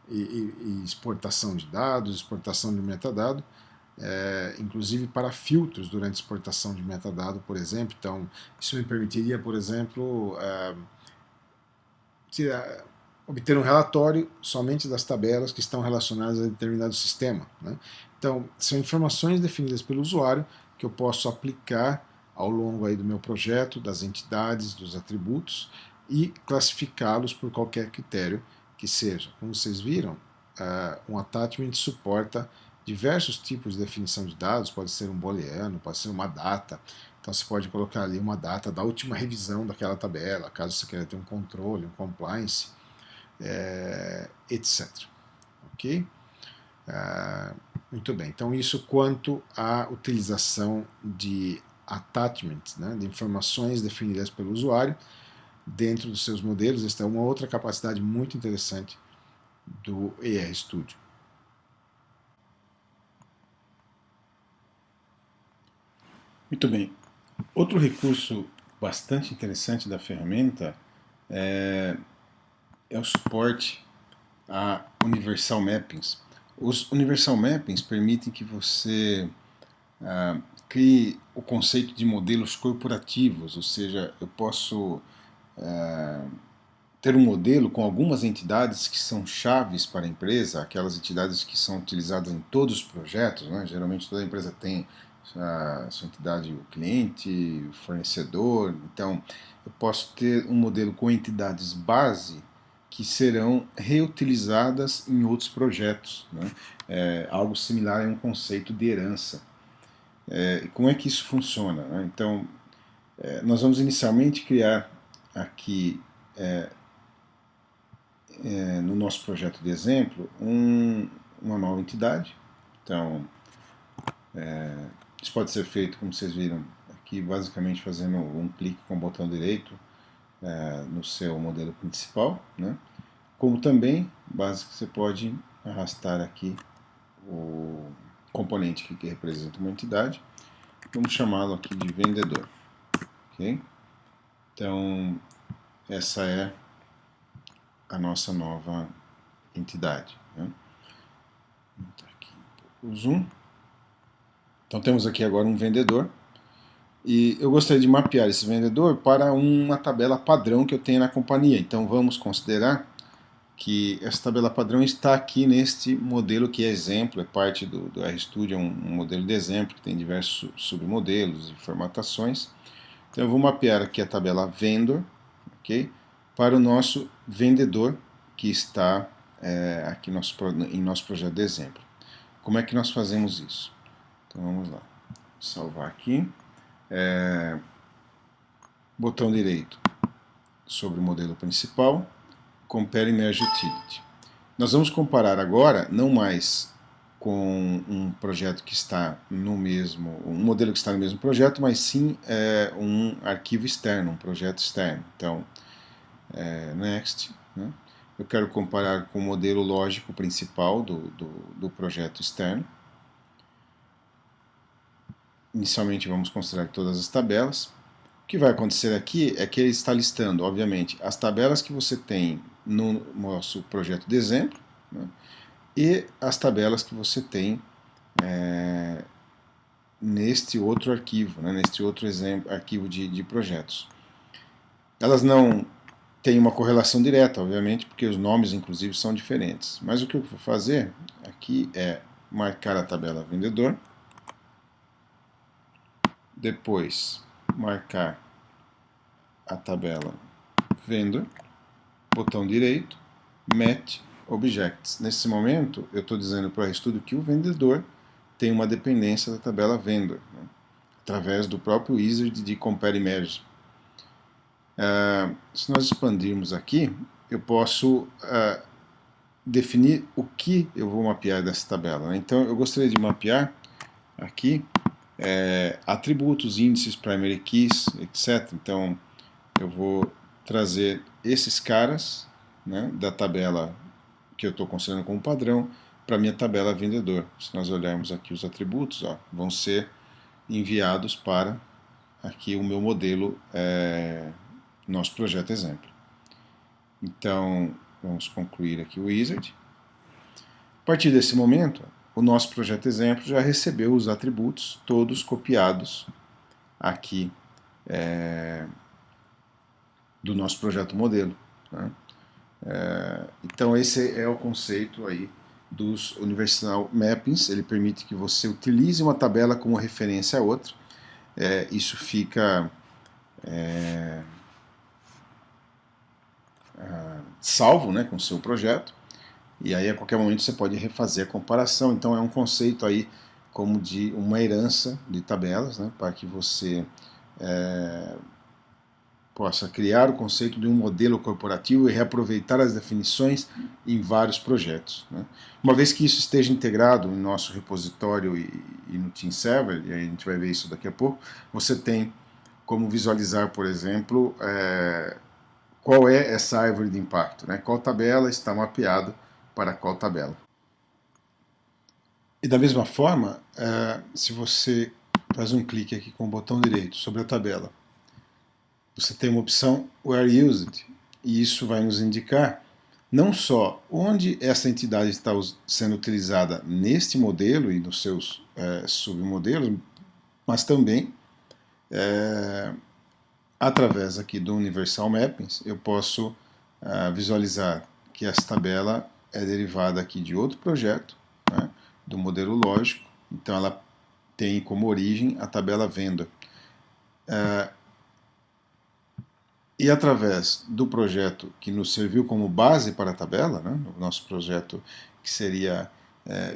e exportação de dados, exportação de metadado, inclusive para filtros durante exportação de metadado, por exemplo. Então, isso me permitiria, por exemplo, obter um relatório somente das tabelas que estão relacionadas a determinado sistema. Né? Então, são informações definidas pelo usuário que eu posso aplicar ao longo aí do meu projeto, das entidades, dos atributos, e classificá-los por qualquer critério que seja. Como vocês viram, um attachment suporta diversos tipos de definição de dados, pode ser um booleano, pode ser uma data. Então você pode colocar ali uma data da última revisão daquela tabela, caso você queira ter um controle, um compliance, etc. Ok? Muito bem, então isso quanto à utilização de attachments, né, de informações definidas pelo usuário dentro dos seus modelos. Esta é uma outra capacidade muito interessante do ER Studio. Muito bem. Outro recurso bastante interessante da ferramenta é o suporte a Universal Mappings. Os Universal Mappings permitem que você crie o conceito de modelos corporativos, ou seja, eu posso ter um modelo com algumas entidades que são chaves para a empresa, aquelas entidades que são utilizadas em todos os projetos, né? Geralmente toda empresa tem a sua entidade, o cliente, o fornecedor. Então eu posso ter um modelo com entidades base que serão reutilizadas em outros projetos, né? Algo similar a um conceito de herança. Como é que isso funciona? Né? Então nós vamos inicialmente criar aqui no nosso projeto de exemplo, uma nova entidade. Então, isso pode ser feito, como vocês viram aqui, basicamente fazendo um clique com o botão direito no seu modelo principal, né? Como também, basicamente, você pode arrastar aqui o componente que representa uma entidade. Vamos chamá-lo aqui de vendedor. Okay? Então, essa é a nossa nova entidade. Né? Vou botar aqui um pouco o zoom. Então temos aqui agora um vendedor e eu gostaria de mapear esse vendedor para uma tabela padrão que eu tenho na companhia. Então vamos considerar que essa tabela padrão está aqui neste modelo que é exemplo, é parte do RStudio, é um modelo de exemplo que tem diversos submodelos e formatações. Então eu vou mapear aqui a tabela vendor, okay, para o nosso vendedor que está aqui em nosso projeto de exemplo. Como é que nós fazemos isso? Então vamos lá, salvar aqui, botão direito sobre o modelo principal, Compare Merge Utility. Nós vamos comparar agora, não mais com um projeto que está no mesmo, um modelo que está no mesmo projeto, mas sim um arquivo externo, um projeto externo. Então, Next, né? Eu quero comparar com o modelo lógico principal do projeto externo. Inicialmente vamos considerar todas as tabelas. O que vai acontecer aqui é que ele está listando, obviamente, as tabelas que você tem no nosso projeto de exemplo, né, e as tabelas que você tem neste outro arquivo, né, neste outro arquivo de projetos. Elas não têm uma correlação direta, obviamente, porque os nomes, inclusive, são diferentes. Mas o que eu vou fazer aqui é marcar a tabela vendedor, depois marcar a tabela vendor, botão direito, match objects. Nesse momento, eu estou dizendo para o RStudio que o vendedor tem uma dependência da tabela vendor, né, através do próprio wizard de compare merge. Se nós expandirmos aqui, eu posso definir o que eu vou mapear dessa tabela, né? Então, eu gostaria de mapear aqui atributos, índices, primary keys, etc. Então, eu vou trazer esses caras, né, da tabela que eu estou considerando como padrão para a minha tabela vendedor. Se nós olharmos aqui os atributos, ó, vão ser enviados para aqui o meu modelo, nosso projeto exemplo. Então, vamos concluir aqui o wizard. A partir desse momento, o nosso projeto exemplo já recebeu os atributos todos copiados aqui do nosso projeto modelo, né? Então esse é o conceito aí dos Universal Mappings. Ele permite que você utilize uma tabela como referência a outra. Isso fica salvo, né, com o seu projeto, e aí a qualquer momento você pode refazer a comparação. Então é um conceito aí como de uma herança de tabelas, né, para que você possa criar o conceito de um modelo corporativo e reaproveitar as definições em vários projetos, né. Uma vez que isso esteja integrado em nosso repositório e no Team Server, e aí a gente vai ver isso daqui a pouco, você tem como visualizar, por exemplo, qual é essa árvore de impacto, né? Qual tabela está mapeada para qual tabela. E da mesma forma, se você faz um clique aqui com o botão direito sobre a tabela, você tem uma opção Where Used, e isso vai nos indicar não só onde essa entidade está sendo utilizada neste modelo e nos seus submodelos, mas também através aqui do Universal Mappings eu posso visualizar que essa tabela é derivada aqui de outro projeto, né, do modelo lógico. Então ela tem como origem a tabela vendor. E através do projeto que nos serviu como base para a tabela, né, o nosso projeto que seria,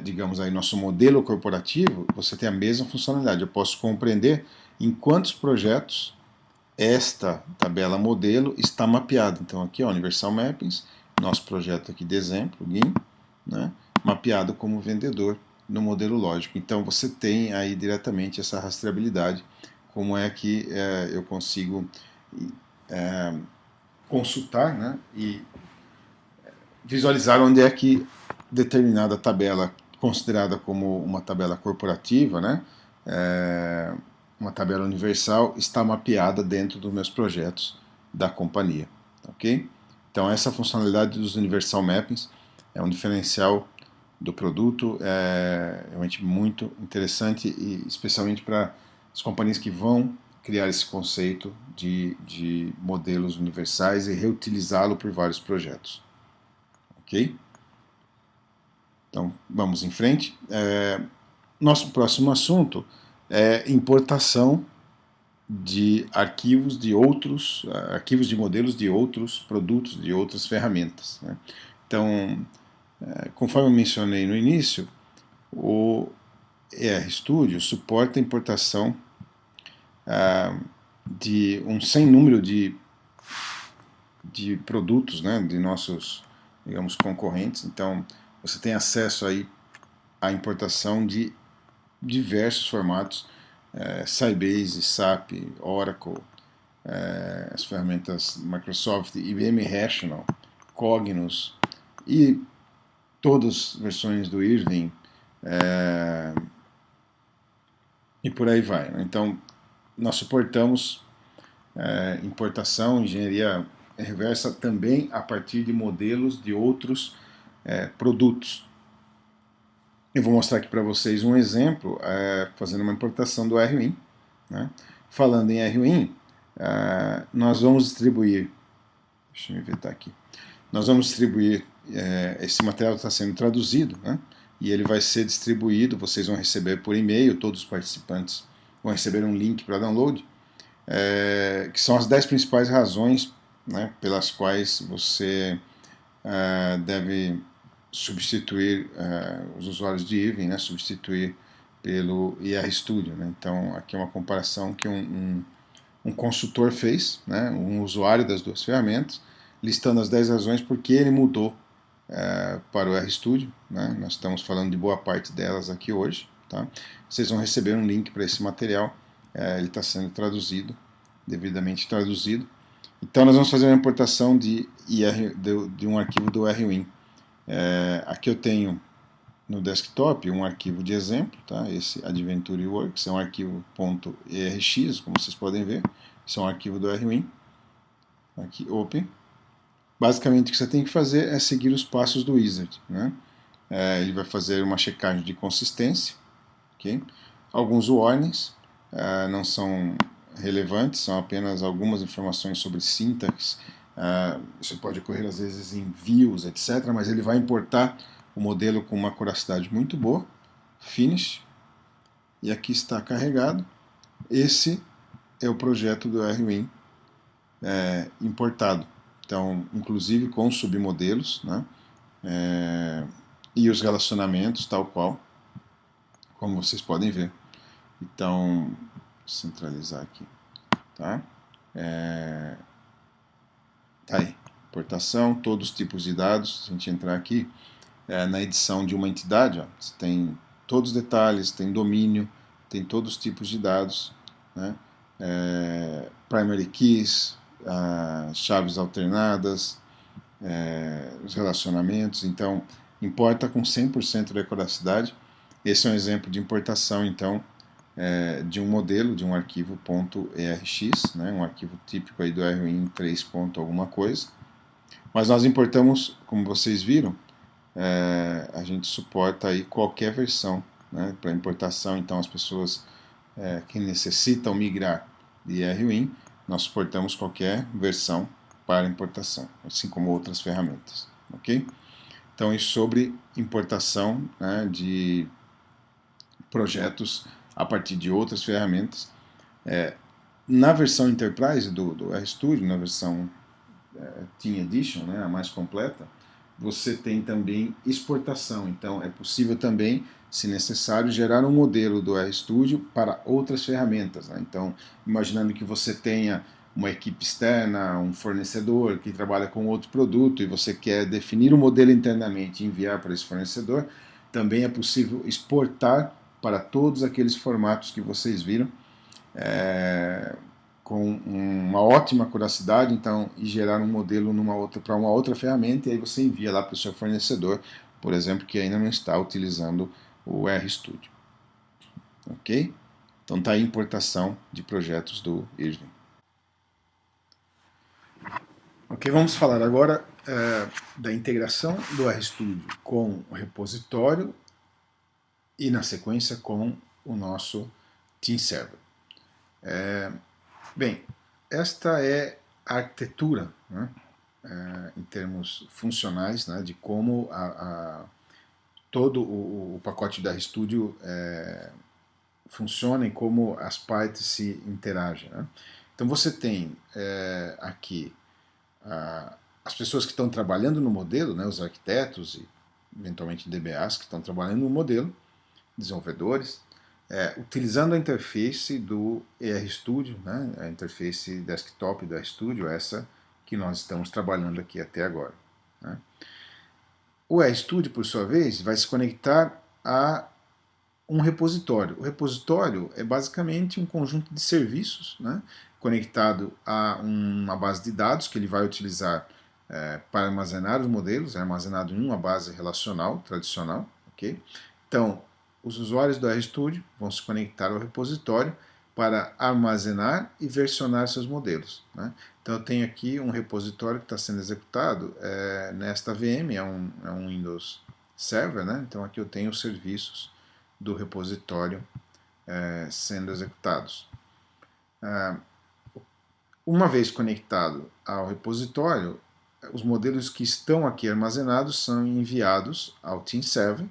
digamos aí, nosso modelo corporativo, você tem a mesma funcionalidade. Eu posso compreender em quantos projetos esta tabela modelo está mapeada. Então aqui, ó, Universal Mappings, nosso projeto aqui de exemplo, GIM, né, mapeado como vendedor no modelo lógico. Então você tem aí diretamente essa rastreabilidade, como é que eu consigo consultar, né, e visualizar onde é que determinada tabela, considerada como uma tabela corporativa, né, uma tabela universal, está mapeada dentro dos meus projetos da companhia. Ok? Então essa funcionalidade dos Universal Mappings é um diferencial do produto, é realmente muito interessante, e especialmente para as companhias que vão criar esse conceito de modelos universais e reutilizá-lo por vários projetos. Ok? Então vamos em frente. Nosso próximo assunto é importação de arquivos de outros, arquivos de modelos de outros produtos, de outras ferramentas, né? Então, conforme eu mencionei no início, o RStudio suporta a importação de um sem número de produtos, né, de nossos, digamos, concorrentes. Então, você tem acesso aí à importação de diversos formatos, Sybase, SAP, Oracle, as ferramentas Microsoft, IBM Rational, Cognos e todas as versões do Irving, e por aí vai, né? Então nós suportamos importação, engenharia reversa também a partir de modelos de outros produtos. Eu vou mostrar aqui para vocês um exemplo, fazendo uma importação do RWin, né? Falando em RWin, nós vamos distribuir, deixa eu me ver aqui, nós vamos distribuir, esse material está sendo traduzido, né? E ele vai ser distribuído, vocês vão receber por e-mail, todos os participantes vão receber um link para download, que são as 10 principais razões, né, pelas quais você deve substituir os usuários de Irving, né, substituir pelo IRStudio. Né? Então, aqui é uma comparação que um consultor fez, né, um usuário das duas ferramentas, listando as 10 razões por que ele mudou para o RStudio. Né? Nós estamos falando de boa parte delas aqui hoje. Tá? Vocês vão receber um link para esse material, ele está sendo traduzido, devidamente traduzido. Então nós vamos fazer uma importação de um arquivo do RWin. Aqui eu tenho no desktop um arquivo de exemplo, tá? Esse Adventure Works é um arquivo .erx, como vocês podem ver. Esse é um arquivo do RWin. Aqui, open. Basicamente o que você tem que fazer é seguir os passos do wizard. Né? Ele vai fazer uma checagem de consistência. Okay? Alguns warnings não são relevantes, são apenas algumas informações sobre sintaxe. Isso pode ocorrer às vezes em views, etc. Mas ele vai importar o modelo com uma curacidade muito boa. Finish. E aqui está carregado. Esse é o projeto do RWin importado. Então, inclusive com submodelos, né? E os relacionamentos, tal qual, como vocês podem ver. Então, vou centralizar aqui. Tá? Tá aí. Importação, todos os tipos de dados. Se a gente entrar aqui, na edição de uma entidade, ó, você tem todos os detalhes, tem domínio, tem todos os tipos de dados, né? Primary keys, chaves alternadas, os relacionamentos. Então, importa com 100% de curacidade. Esse é um exemplo de importação, então, de um modelo, de um arquivo .erx, né, um arquivo típico aí do RWin 3. Alguma coisa. Mas nós importamos, como vocês viram, a gente suporta aí qualquer versão, né, para importação. Então as pessoas que necessitam migrar de RWin, nós suportamos qualquer versão para importação, assim como outras ferramentas. Ok? Então isso sobre importação, né, de projetos a partir de outras ferramentas. Na versão Enterprise do RStudio, na versão Team Edition, né, a mais completa, você tem também exportação. Então é possível também, se necessário, gerar um modelo do RStudio para outras ferramentas. Né? Então, imaginando que você tenha uma equipe externa, um fornecedor que trabalha com outro produto e você quer definir o modelo internamente e enviar para esse fornecedor, também é possível exportar para todos aqueles formatos que vocês viram, com uma ótima curacidade, então, e gerar um modelo para uma outra ferramenta, e aí você envia lá para o seu fornecedor, por exemplo, que ainda não está utilizando o RStudio. Ok? Então está aí a importação de projetos do Irving. Ok, vamos falar agora da integração do RStudio com o repositório e, na sequência, com o nosso Team Server. Bem, esta é a arquitetura, né, em termos funcionais, né, de como todo o pacote da RStudio funciona e como as partes se interagem. Né. Então você tem aqui as pessoas que estão trabalhando no modelo, né, os arquitetos e eventualmente DBAs que estão trabalhando no modelo, desenvolvedores, utilizando a interface do RStudio, né, a interface desktop do RStudio, essa que nós estamos trabalhando aqui até agora. Né. O RStudio, por sua vez, vai se conectar a um repositório. O repositório é basicamente um conjunto de serviços, né, conectado a uma base de dados que ele vai utilizar para armazenar os modelos, é armazenado em uma base relacional tradicional. Okay? Então, os usuários do RStudio vão se conectar ao repositório para armazenar e versionar seus modelos. Né? Então eu tenho aqui um repositório que está sendo executado nesta VM, é um Windows Server, né? Então aqui eu tenho os serviços do repositório sendo executados. Uma vez conectado ao repositório, os modelos que estão aqui armazenados são enviados ao Team Server,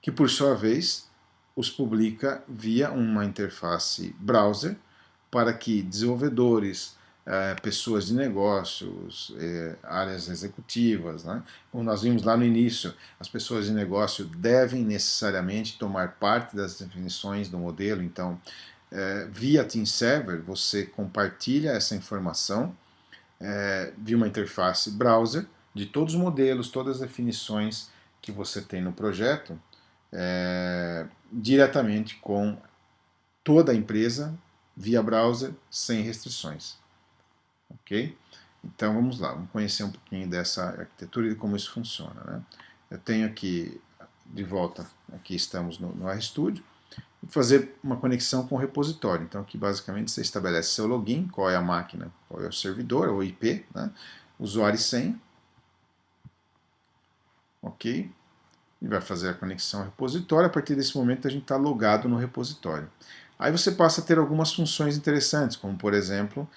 que por sua vez os publica via uma interface browser para que desenvolvedores, pessoas de negócios, áreas executivas, né? Como nós vimos lá no início, as pessoas de negócio devem necessariamente tomar parte das definições do modelo. Então, via Team Server, você compartilha essa informação via uma interface browser de todos os modelos, todas as definições que você tem no projeto, diretamente com toda a empresa via browser, sem restrições. Ok? Então vamos lá, vamos conhecer um pouquinho dessa arquitetura e de como isso funciona. Né? Eu tenho aqui, de volta, aqui estamos no RStudio, e fazer uma conexão com o repositório. Então aqui basicamente você estabelece seu login, qual é a máquina, qual é o servidor, ou IP, né? Usuário e senha. Ok? E vai fazer a conexão ao repositório. A partir desse momento a gente está logado no repositório. Aí você passa a ter algumas funções interessantes, como por exemplo,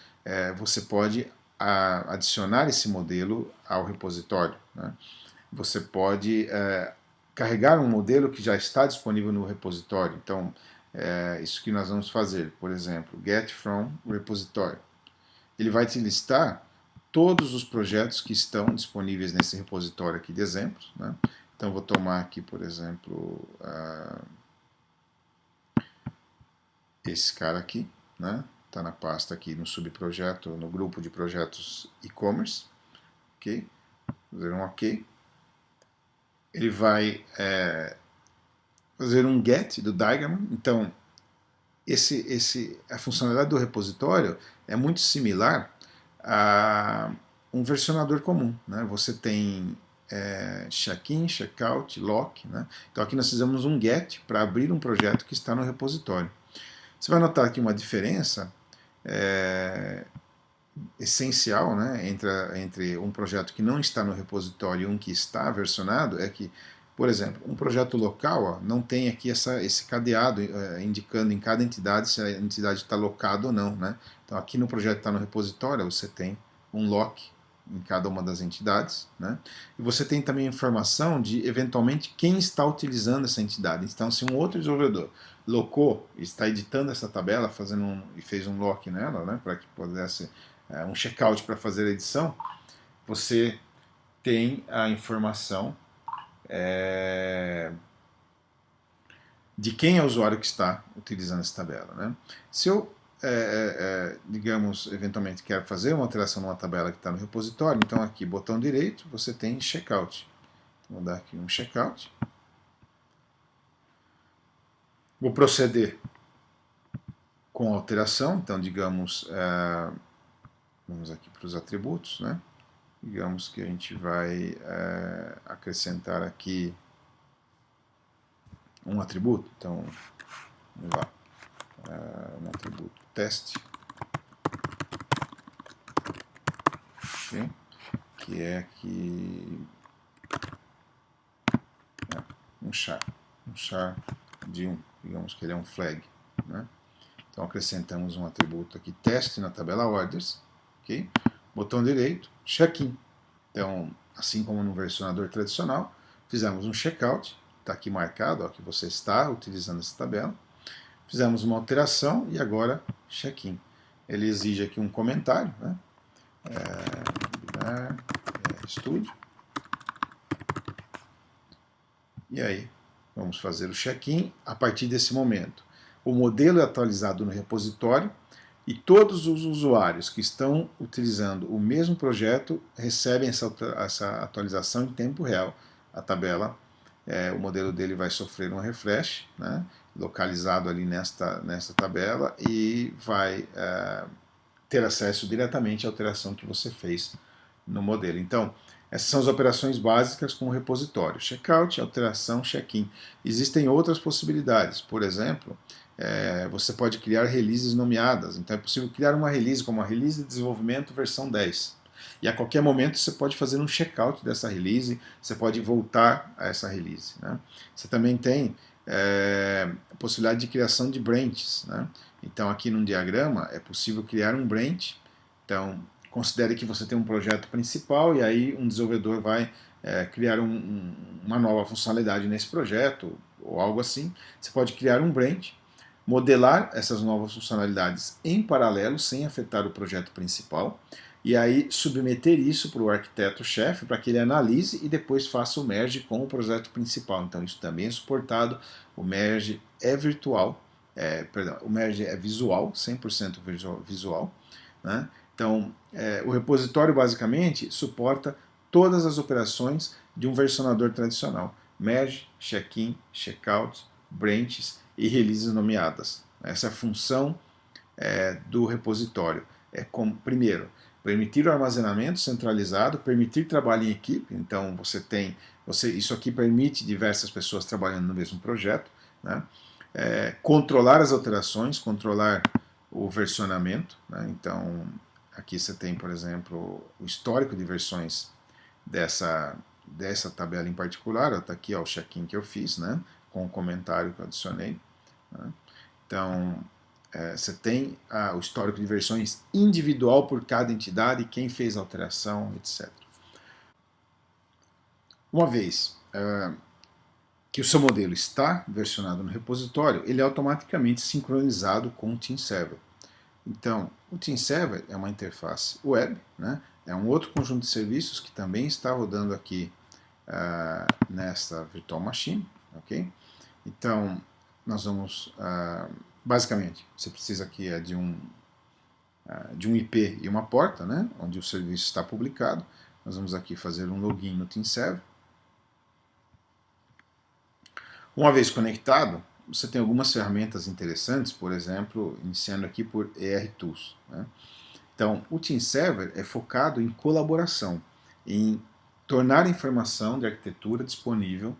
você pode adicionar esse modelo ao repositório. Né? Você pode carregar um modelo que já está disponível no repositório. Então, isso que nós vamos fazer, por exemplo, get from repository. Ele vai te listar todos os projetos que estão disponíveis nesse repositório aqui de exemplos. Né? Então, vou tomar aqui, por exemplo, esse cara aqui, né? Está na pasta aqui no subprojeto, no grupo de projetos e-commerce. Ok? Fazer um OK. Ele vai fazer um get do diagram. Então, a funcionalidade do repositório é muito similar a um versionador comum. Né? Você tem check-in, check-out, lock. Né? Então aqui nós fizemos um get para abrir um projeto que está no repositório. Você vai notar aqui uma diferença essencial, né, entre um projeto que não está no repositório e um que está versionado, é que, por exemplo, um projeto local não tem aqui esse cadeado indicando em cada entidade se a entidade está locada ou não. Né? Então aqui no projeto que está no repositório você tem um lock em cada uma das entidades. Né? E você tem também informação de, eventualmente, quem está utilizando essa entidade. Então, se um outro desenvolvedor locou, está editando essa tabela e fez um lock nela, né, para que pudesse um checkout para fazer a edição, você tem a informação de quem é o usuário que está utilizando essa tabela. Né? Se eu digamos, eventualmente quero fazer uma alteração numa tabela que está no repositório, então aqui, botão direito, você tem checkout. Vou dar aqui um checkout. Vou proceder com a alteração, então digamos, vamos aqui para os atributos, né? Digamos que a gente vai acrescentar aqui um atributo, então vamos lá, um atributo teste, okay? Que é aqui um char de 1, digamos que ele é um flag. Né? Então acrescentamos um atributo aqui teste na tabela orders, okay? Botão direito, check-in. Então, assim como no versionador tradicional, fizemos um checkout, está aqui marcado ó, que você está utilizando essa tabela. Fizemos uma alteração e agora check-in. Ele exige aqui um comentário, né? Estúdio. E aí, vamos fazer o check-in a partir desse momento. O modelo é atualizado no repositório e todos os usuários que estão utilizando o mesmo projeto recebem essa atualização em tempo real. A tabela, o modelo dele vai sofrer um refresh, né, localizado ali nesta tabela e vai ter acesso diretamente à alteração que você fez no modelo. Então, essas são as operações básicas com o repositório. Checkout, alteração, check-in. Existem outras possibilidades. Por exemplo, você pode criar releases nomeadas. Então é possível criar uma release como a release de desenvolvimento versão 10. E a qualquer momento você pode fazer um checkout dessa release, você pode voltar a essa release. Né? Você também tem a possibilidade de criação de branches. Né? Então aqui num diagrama é possível criar um branch. Então considere que você tem um projeto principal e aí um desenvolvedor vai criar uma nova funcionalidade nesse projeto ou algo assim. Você pode criar um branch modelar essas novas funcionalidades em paralelo, sem afetar o projeto principal, e aí submeter isso para o arquiteto-chefe para que ele analise e depois faça o merge com o projeto principal. Então isso também é suportado, o merge é virtual, o merge é visual, 100% visual, né? Então o repositório basicamente suporta todas as operações de um versionador tradicional, merge, check-in, check-out, branches e releases nomeadas. Essa é a função do repositório. Primeiro, permitir o armazenamento centralizado, permitir trabalho em equipe. Então isso aqui permite diversas pessoas trabalhando no mesmo projeto, né? Controlar as alterações, controlar o versionamento, né? Então aqui você tem, por exemplo, o histórico de versões dessa tabela em particular. Está aqui o check-in que eu fiz, né? Com o comentário que eu adicionei, né? Então você tem o histórico de versões individual por cada entidade, quem fez a alteração, etc. Uma vez que o seu modelo está versionado no repositório, ele é automaticamente sincronizado com o Team Server. Então, o Team Server é uma interface web, né? É um outro conjunto de serviços que também está rodando aqui nesta Virtual Machine, ok? Então, nós vamos basicamente, você precisa aqui de um IP e uma porta, né, onde o serviço está publicado. Nós vamos aqui fazer um login no Team Server. Uma vez conectado, você tem algumas ferramentas interessantes, por exemplo, iniciando aqui por ERTools, né? Então, o Team Server é focado em colaboração, em tornar a informação de arquitetura disponível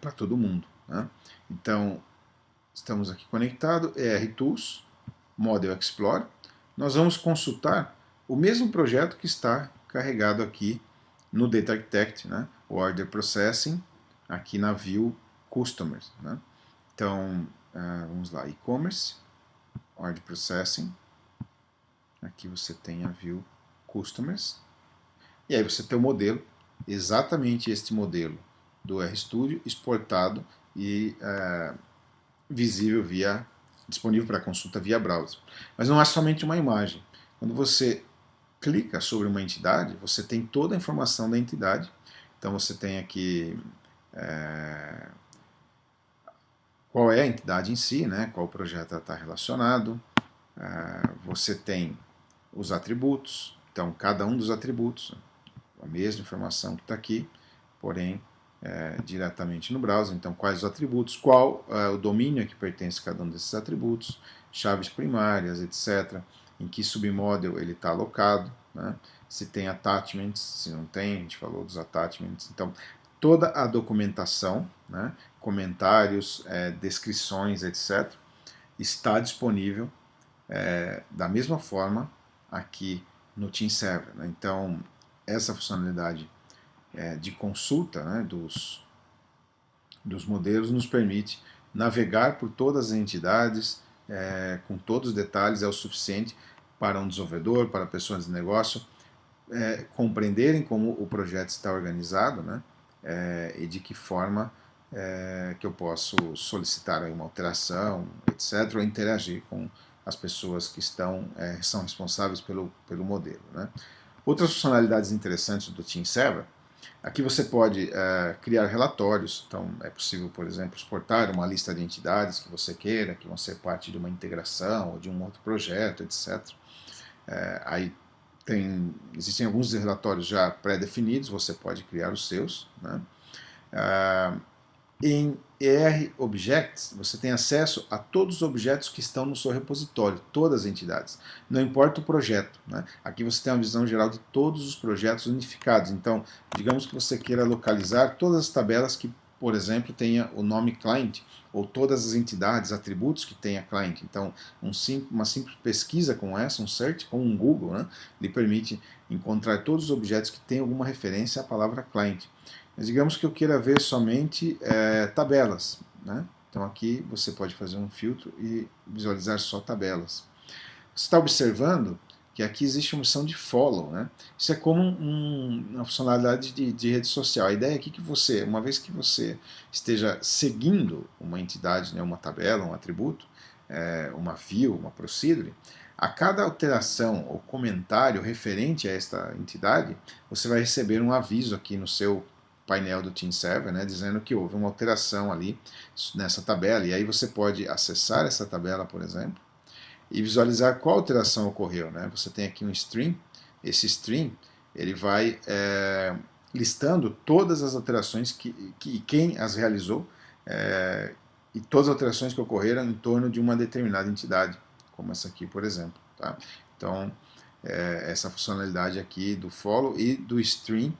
para todo mundo, né? Então, estamos aqui conectados, ERTools, Model Explorer. Nós vamos consultar o mesmo projeto que está carregado aqui no Data Architect, né? O Order Processing, aqui na View Customers, né? Então, vamos lá, E-Commerce, Order Processing, aqui você tem a View Customers, e aí você tem o modelo, exatamente este modelo do RStudio, exportado e visível disponível para consulta via browser. Mas não é somente uma imagem. Quando você clica sobre uma entidade, você tem toda a informação da entidade. Então você tem aqui qual é a entidade em si, né? Qual projeto está relacionado. Você tem os atributos. Então cada um dos atributos, a mesma informação que está aqui, porém diretamente no browser. Então, quais os atributos, qual o domínio a que pertence cada um desses atributos, chaves primárias, etc. Em que submodel ele está alocado, né? Se tem attachments, se não tem, a gente falou dos attachments. Então, toda a documentação, né? Comentários, descrições, etc., está disponível da mesma forma aqui no Team Server, né? Então, essa funcionalidade de consulta, né, dos modelos nos permite navegar por todas as entidades com todos os detalhes. É o suficiente para um desenvolvedor, para pessoas de negócio compreenderem como o projeto está organizado, né, e de que forma que eu posso solicitar uma alteração, etc., ou interagir com as pessoas que são responsáveis pelo modelo, né. Outras funcionalidades interessantes do Team Server. Aqui você pode criar relatórios. Então é possível, por exemplo, exportar uma lista de entidades que você queira, que vão ser parte de uma integração ou de um outro projeto, etc. Aí existem alguns relatórios já pré-definidos, você pode criar os seus, né? Em ER-Objects, você tem acesso a todos os objetos que estão no seu repositório, todas as entidades, não importa o projeto, né? Aqui você tem uma visão geral de todos os projetos unificados. Então, digamos que você queira localizar todas as tabelas que, por exemplo, tenha o nome client, ou todas as entidades, atributos que tenha client. Então, uma simples pesquisa com essa, um search com um Google, né, lhe permite encontrar todos os objetos que têm alguma referência à palavra client. Mas digamos que eu queira ver somente tabelas, né? Então aqui você pode fazer um filtro e visualizar só tabelas. Você está observando que aqui existe uma opção de follow, né? Isso é como uma funcionalidade de rede social. A ideia aqui é que você, uma vez que você esteja seguindo uma entidade, né, uma tabela, um atributo, uma view, uma procedure, a cada alteração ou comentário referente a esta entidade, você vai receber um aviso aqui no seu painel do Team Server, né, dizendo que houve uma alteração ali nessa tabela, e aí você pode acessar essa tabela, por exemplo, e visualizar qual alteração ocorreu, né? Você tem aqui um stream, esse stream ele vai listando todas as alterações e quem as realizou, e todas as alterações que ocorreram em torno de uma determinada entidade, como essa aqui, por exemplo. Tá? Então, essa funcionalidade aqui do follow e do stream,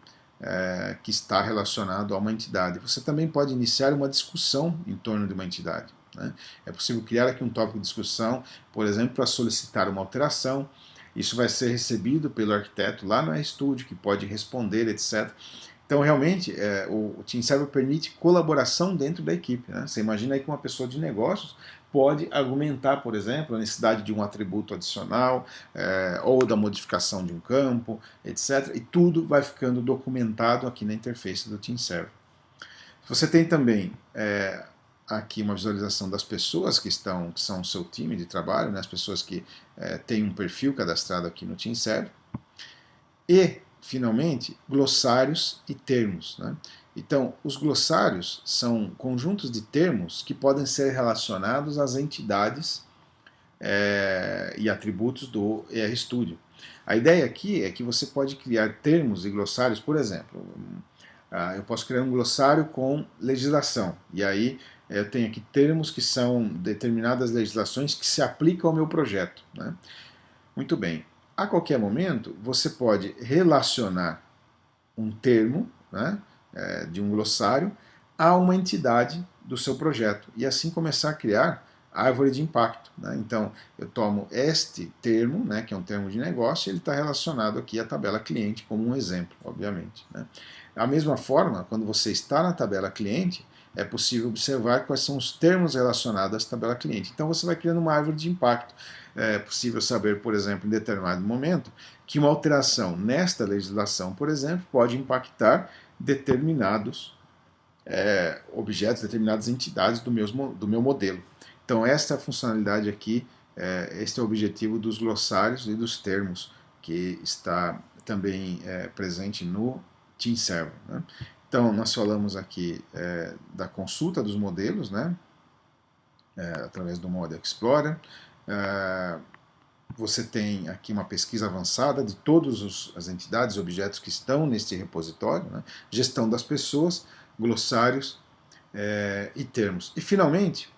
que está relacionado a uma entidade. Você também pode iniciar uma discussão em torno de uma entidade. Né? É possível criar aqui um tópico de discussão, por exemplo, para solicitar uma alteração. Isso vai ser recebido pelo arquiteto lá no RStudio, que pode responder, etc. Então, realmente, o Team Server permite colaboração dentro da equipe. Né? Você imagina aí que uma pessoa de negócios pode argumentar, por exemplo, a necessidade de um atributo adicional, ou da modificação de um campo, etc. E tudo vai ficando documentado aqui na interface do Team Server. Você tem também aqui uma visualização das pessoas que são o seu time de trabalho, né, as pessoas que têm um perfil cadastrado aqui no Team Server. E, finalmente, glossários e termos. Né? Então, os glossários são conjuntos de termos que podem ser relacionados às entidades e atributos do RStudio. A ideia aqui é que você pode criar termos e glossários, por exemplo, eu posso criar um glossário com legislação, e aí eu tenho aqui termos que são determinadas legislações que se aplicam ao meu projeto. Né? Muito bem. A qualquer momento, você pode relacionar um termo, né, de um glossário a uma entidade do seu projeto e assim começar a criar árvore de impacto. Né? Então, eu tomo este termo, né, que é um termo de negócio, e ele está relacionado aqui à tabela cliente como um exemplo, obviamente. Né? Da mesma forma, quando você está na tabela cliente, é possível observar quais são os termos relacionados à tabela cliente. Então você vai criando uma árvore de impacto. É possível saber, por exemplo, em determinado momento, que uma alteração nesta legislação, por exemplo, pode impactar determinados objetos, determinadas entidades do meu modelo. Então esta funcionalidade aqui, este é o objetivo dos glossários e dos termos, que está também presente no Team Server. Né? Então, nós falamos aqui da consulta dos modelos, né, através do Model Explorer. Você tem aqui uma pesquisa avançada de todas as entidades e objetos que estão neste repositório, né, gestão das pessoas, glossários e termos. E, finalmente,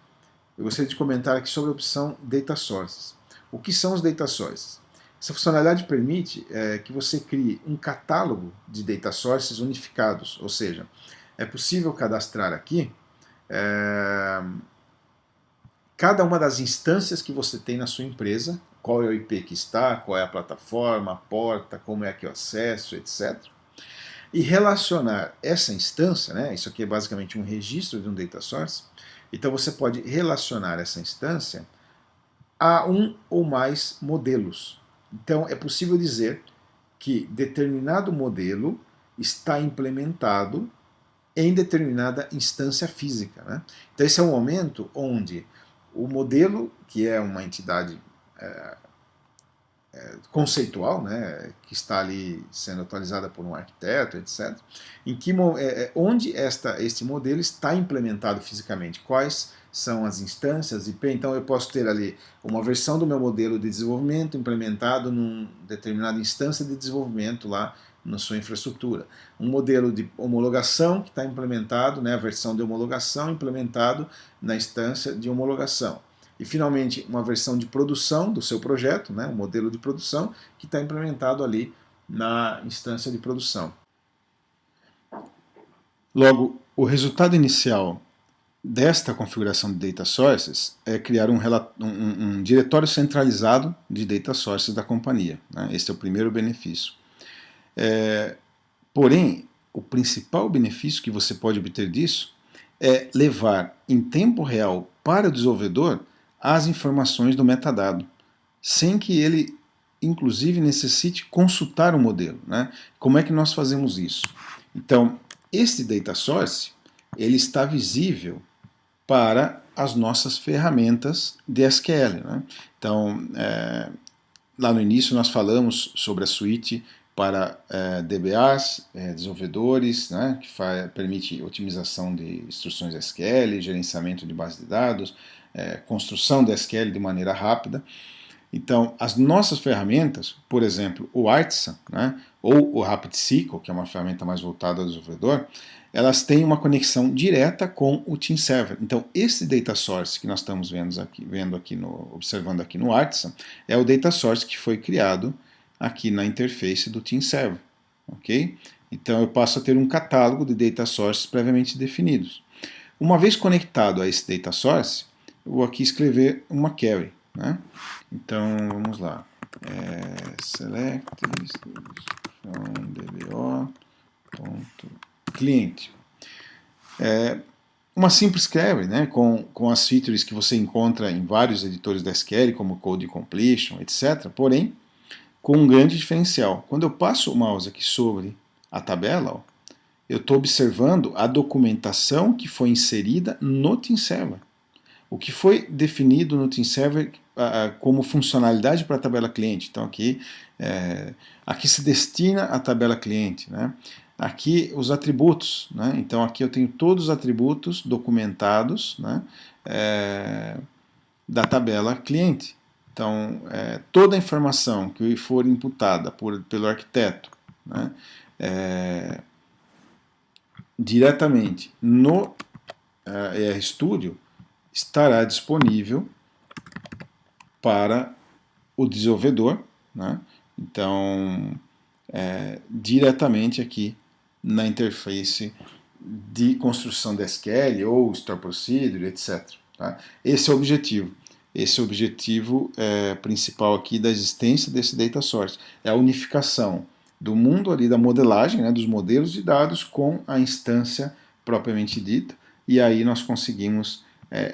eu gostaria de comentar aqui sobre a opção Data Sources. O que são os Data Sources? Essa funcionalidade permite que você crie um catálogo de data sources unificados, ou seja, é possível cadastrar aqui cada uma das instâncias que você tem na sua empresa, qual é o IP que está, qual é a plataforma, a porta, como é que eu acesso, etc. E relacionar essa instância, né, isso aqui é basicamente um registro de um data source, então você pode relacionar essa instância a um ou mais modelos. Então, é possível dizer que determinado modelo está implementado em determinada instância física. Né? Então, esse é o momento onde o modelo, que é uma entidade conceitual, né, que está ali sendo atualizada por um arquiteto, etc., onde este modelo está implementado fisicamente, quais são as instâncias IP. Então eu posso ter ali uma versão do meu modelo de desenvolvimento implementado numa determinada instância de desenvolvimento lá na sua infraestrutura. Um modelo de homologação que está implementado, né, a versão de homologação implementado na instância de homologação. E finalmente uma versão de produção do seu projeto, né, um modelo de produção que está implementado ali na instância de produção. Logo, o resultado inicial desta configuração de data sources é criar um diretório centralizado de data sources da companhia. Né? Esse é o primeiro benefício. Porém, o principal benefício que você pode obter disso é levar em tempo real para o desenvolvedor as informações do metadado, sem que ele inclusive necessite consultar o modelo, né? Como é que nós fazemos isso? Então, este data source, ele está visível para as nossas ferramentas de SQL, né? Então, lá no início nós falamos sobre a suíte para DBAs, desenvolvedores, né, que permite otimização de instruções SQL, gerenciamento de base de dados, construção de SQL de maneira rápida. Então, as nossas ferramentas, por exemplo, o Artisan, né, ou o RapidSQL, que é uma ferramenta mais voltada ao desenvolvedor, elas têm uma conexão direta com o Team Server. Então, esse data source que nós estamos observando aqui no Artisan, é o data source que foi criado aqui na interface do Team Server. Ok? Então, eu passo a ter um catálogo de data sources previamente definidos. Uma vez conectado a esse data source, eu vou aqui escrever uma query, né? Então, vamos lá. Select from dbo.cliente. Uma simples query, né, com as features que você encontra em vários editores da SQL, como Code Completion, etc. Porém, com um grande diferencial. Quando eu passo o mouse aqui sobre a tabela, ó, eu estou observando a documentação que foi inserida no Team Server. O que foi definido no Team Server como funcionalidade para a tabela cliente. Então aqui se destina a tabela cliente, né? Aqui os atributos, né? Então aqui eu tenho todos os atributos documentados, né, da tabela cliente. Então toda a informação que for imputada pelo arquiteto, né, diretamente no RStudio estará disponível para o desenvolvedor, né? Então, diretamente aqui na interface de construção da SQL ou Store Procedure, etc. Tá? Esse é o objetivo. Esse é o objetivo principal aqui da existência desse data source. É a unificação do mundo ali da modelagem, né, dos modelos de dados com a instância propriamente dita, e aí nós conseguimos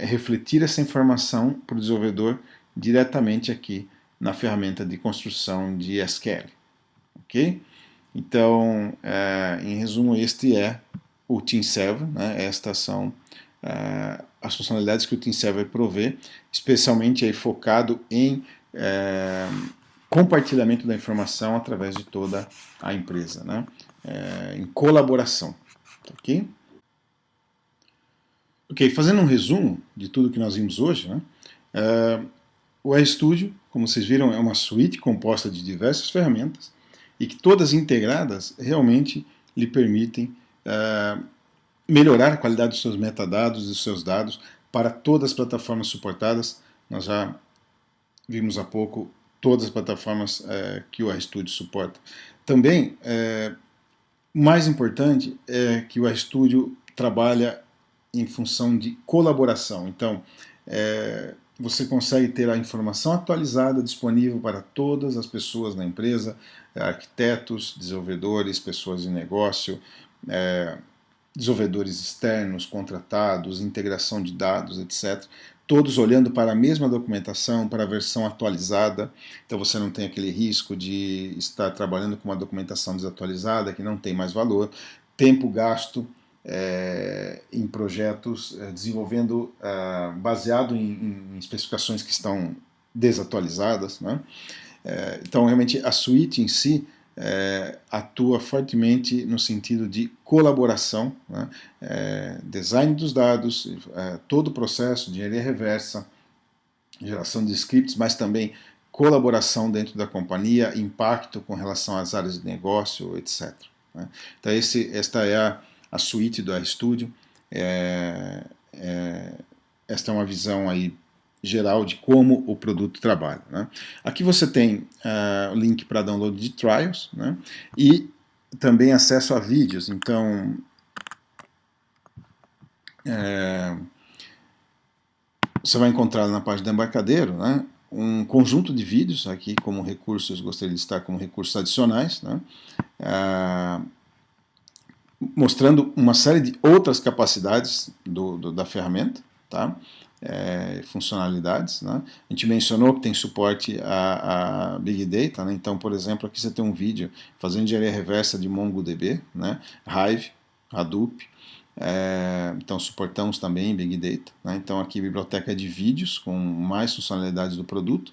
refletir essa informação para o desenvolvedor diretamente aqui na ferramenta de construção de SQL. Ok? Então, em resumo, este é o Team Server, né? Estas são as funcionalidades que o Team Server provê, especialmente aí focado em compartilhamento da informação através de toda a empresa, né? Em colaboração. Ok? Ok, fazendo um resumo de tudo que nós vimos hoje, né? O RStudio, como vocês viram, é uma suíte composta de diversas ferramentas e que todas integradas realmente lhe permitem melhorar a qualidade dos seus metadados e dos seus dados para todas as plataformas suportadas. Nós já vimos há pouco todas as plataformas que o RStudio suporta. Também, o mais importante é que o RStudio trabalha em função de colaboração. Então, você consegue ter a informação atualizada disponível para todas as pessoas na empresa, arquitetos, desenvolvedores, pessoas de negócio, desenvolvedores externos, contratados, integração de dados, etc. Todos olhando para a mesma documentação, para a versão atualizada. Então você não tem aquele risco de estar trabalhando com uma documentação desatualizada, que não tem mais valor, tempo gasto em projetos desenvolvendo baseado em especificações que estão desatualizadas, né? Então realmente a suíte em si atua fortemente no sentido de colaboração, né? Design dos dados, todo o processo de engenharia reversa, geração de scripts, mas também colaboração dentro da companhia, impacto com relação às áreas de negócio, etc. Né? Então esta é a suíte do RStudio. Esta é uma visão aí geral de como o produto trabalha, né? Aqui você tem o link para download de trials, né? E também acesso a vídeos. Então, você vai encontrar na página do Embarcadero, né, um conjunto de vídeos aqui como recursos, gostaria de listar como recursos adicionais, né? Mostrando uma série de outras capacidades da ferramenta, tá? Funcionalidades, né? A gente mencionou que tem suporte a Big Data, né? Então, por exemplo, aqui você tem um vídeo fazendo engenharia reversa de MongoDB, né? Hive, Hadoop. Então suportamos também Big Data, né? Então aqui biblioteca de vídeos com mais funcionalidades do produto.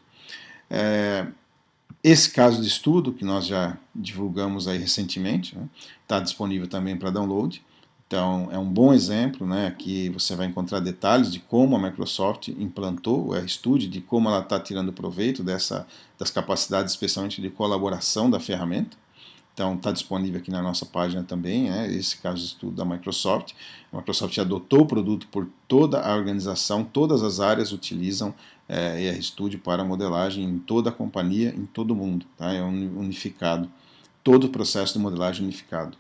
Esse caso de estudo que nós já divulgamos aí recentemente, está disponível também para download. Então é um bom exemplo, né? Aqui você vai encontrar detalhes de como a Microsoft implantou o RStudio, de como ela está tirando proveito das capacidades, especialmente de colaboração da ferramenta. Então está disponível aqui na nossa página também, esse caso de estudo da Microsoft. A Microsoft adotou o produto por toda a organização, todas as áreas utilizam RStudio para modelagem em toda a companhia, em todo o mundo. Tá? É unificado, todo o processo de modelagem unificado.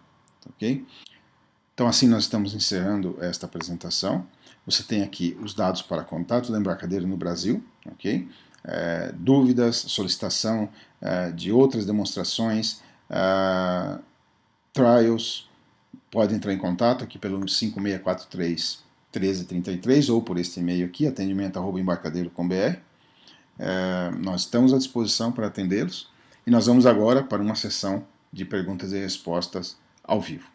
Ok? Então assim nós estamos encerrando esta apresentação. Você tem aqui os dados para contato da Embarcadero no Brasil, ok? Dúvidas, solicitação de outras demonstrações, trials, pode entrar em contato aqui pelo 5643 1333 ou por este e-mail aqui, atendimento@embarcadeiro.com.br. Nós estamos à disposição para atendê-los e nós vamos agora para uma sessão de perguntas e respostas ao vivo.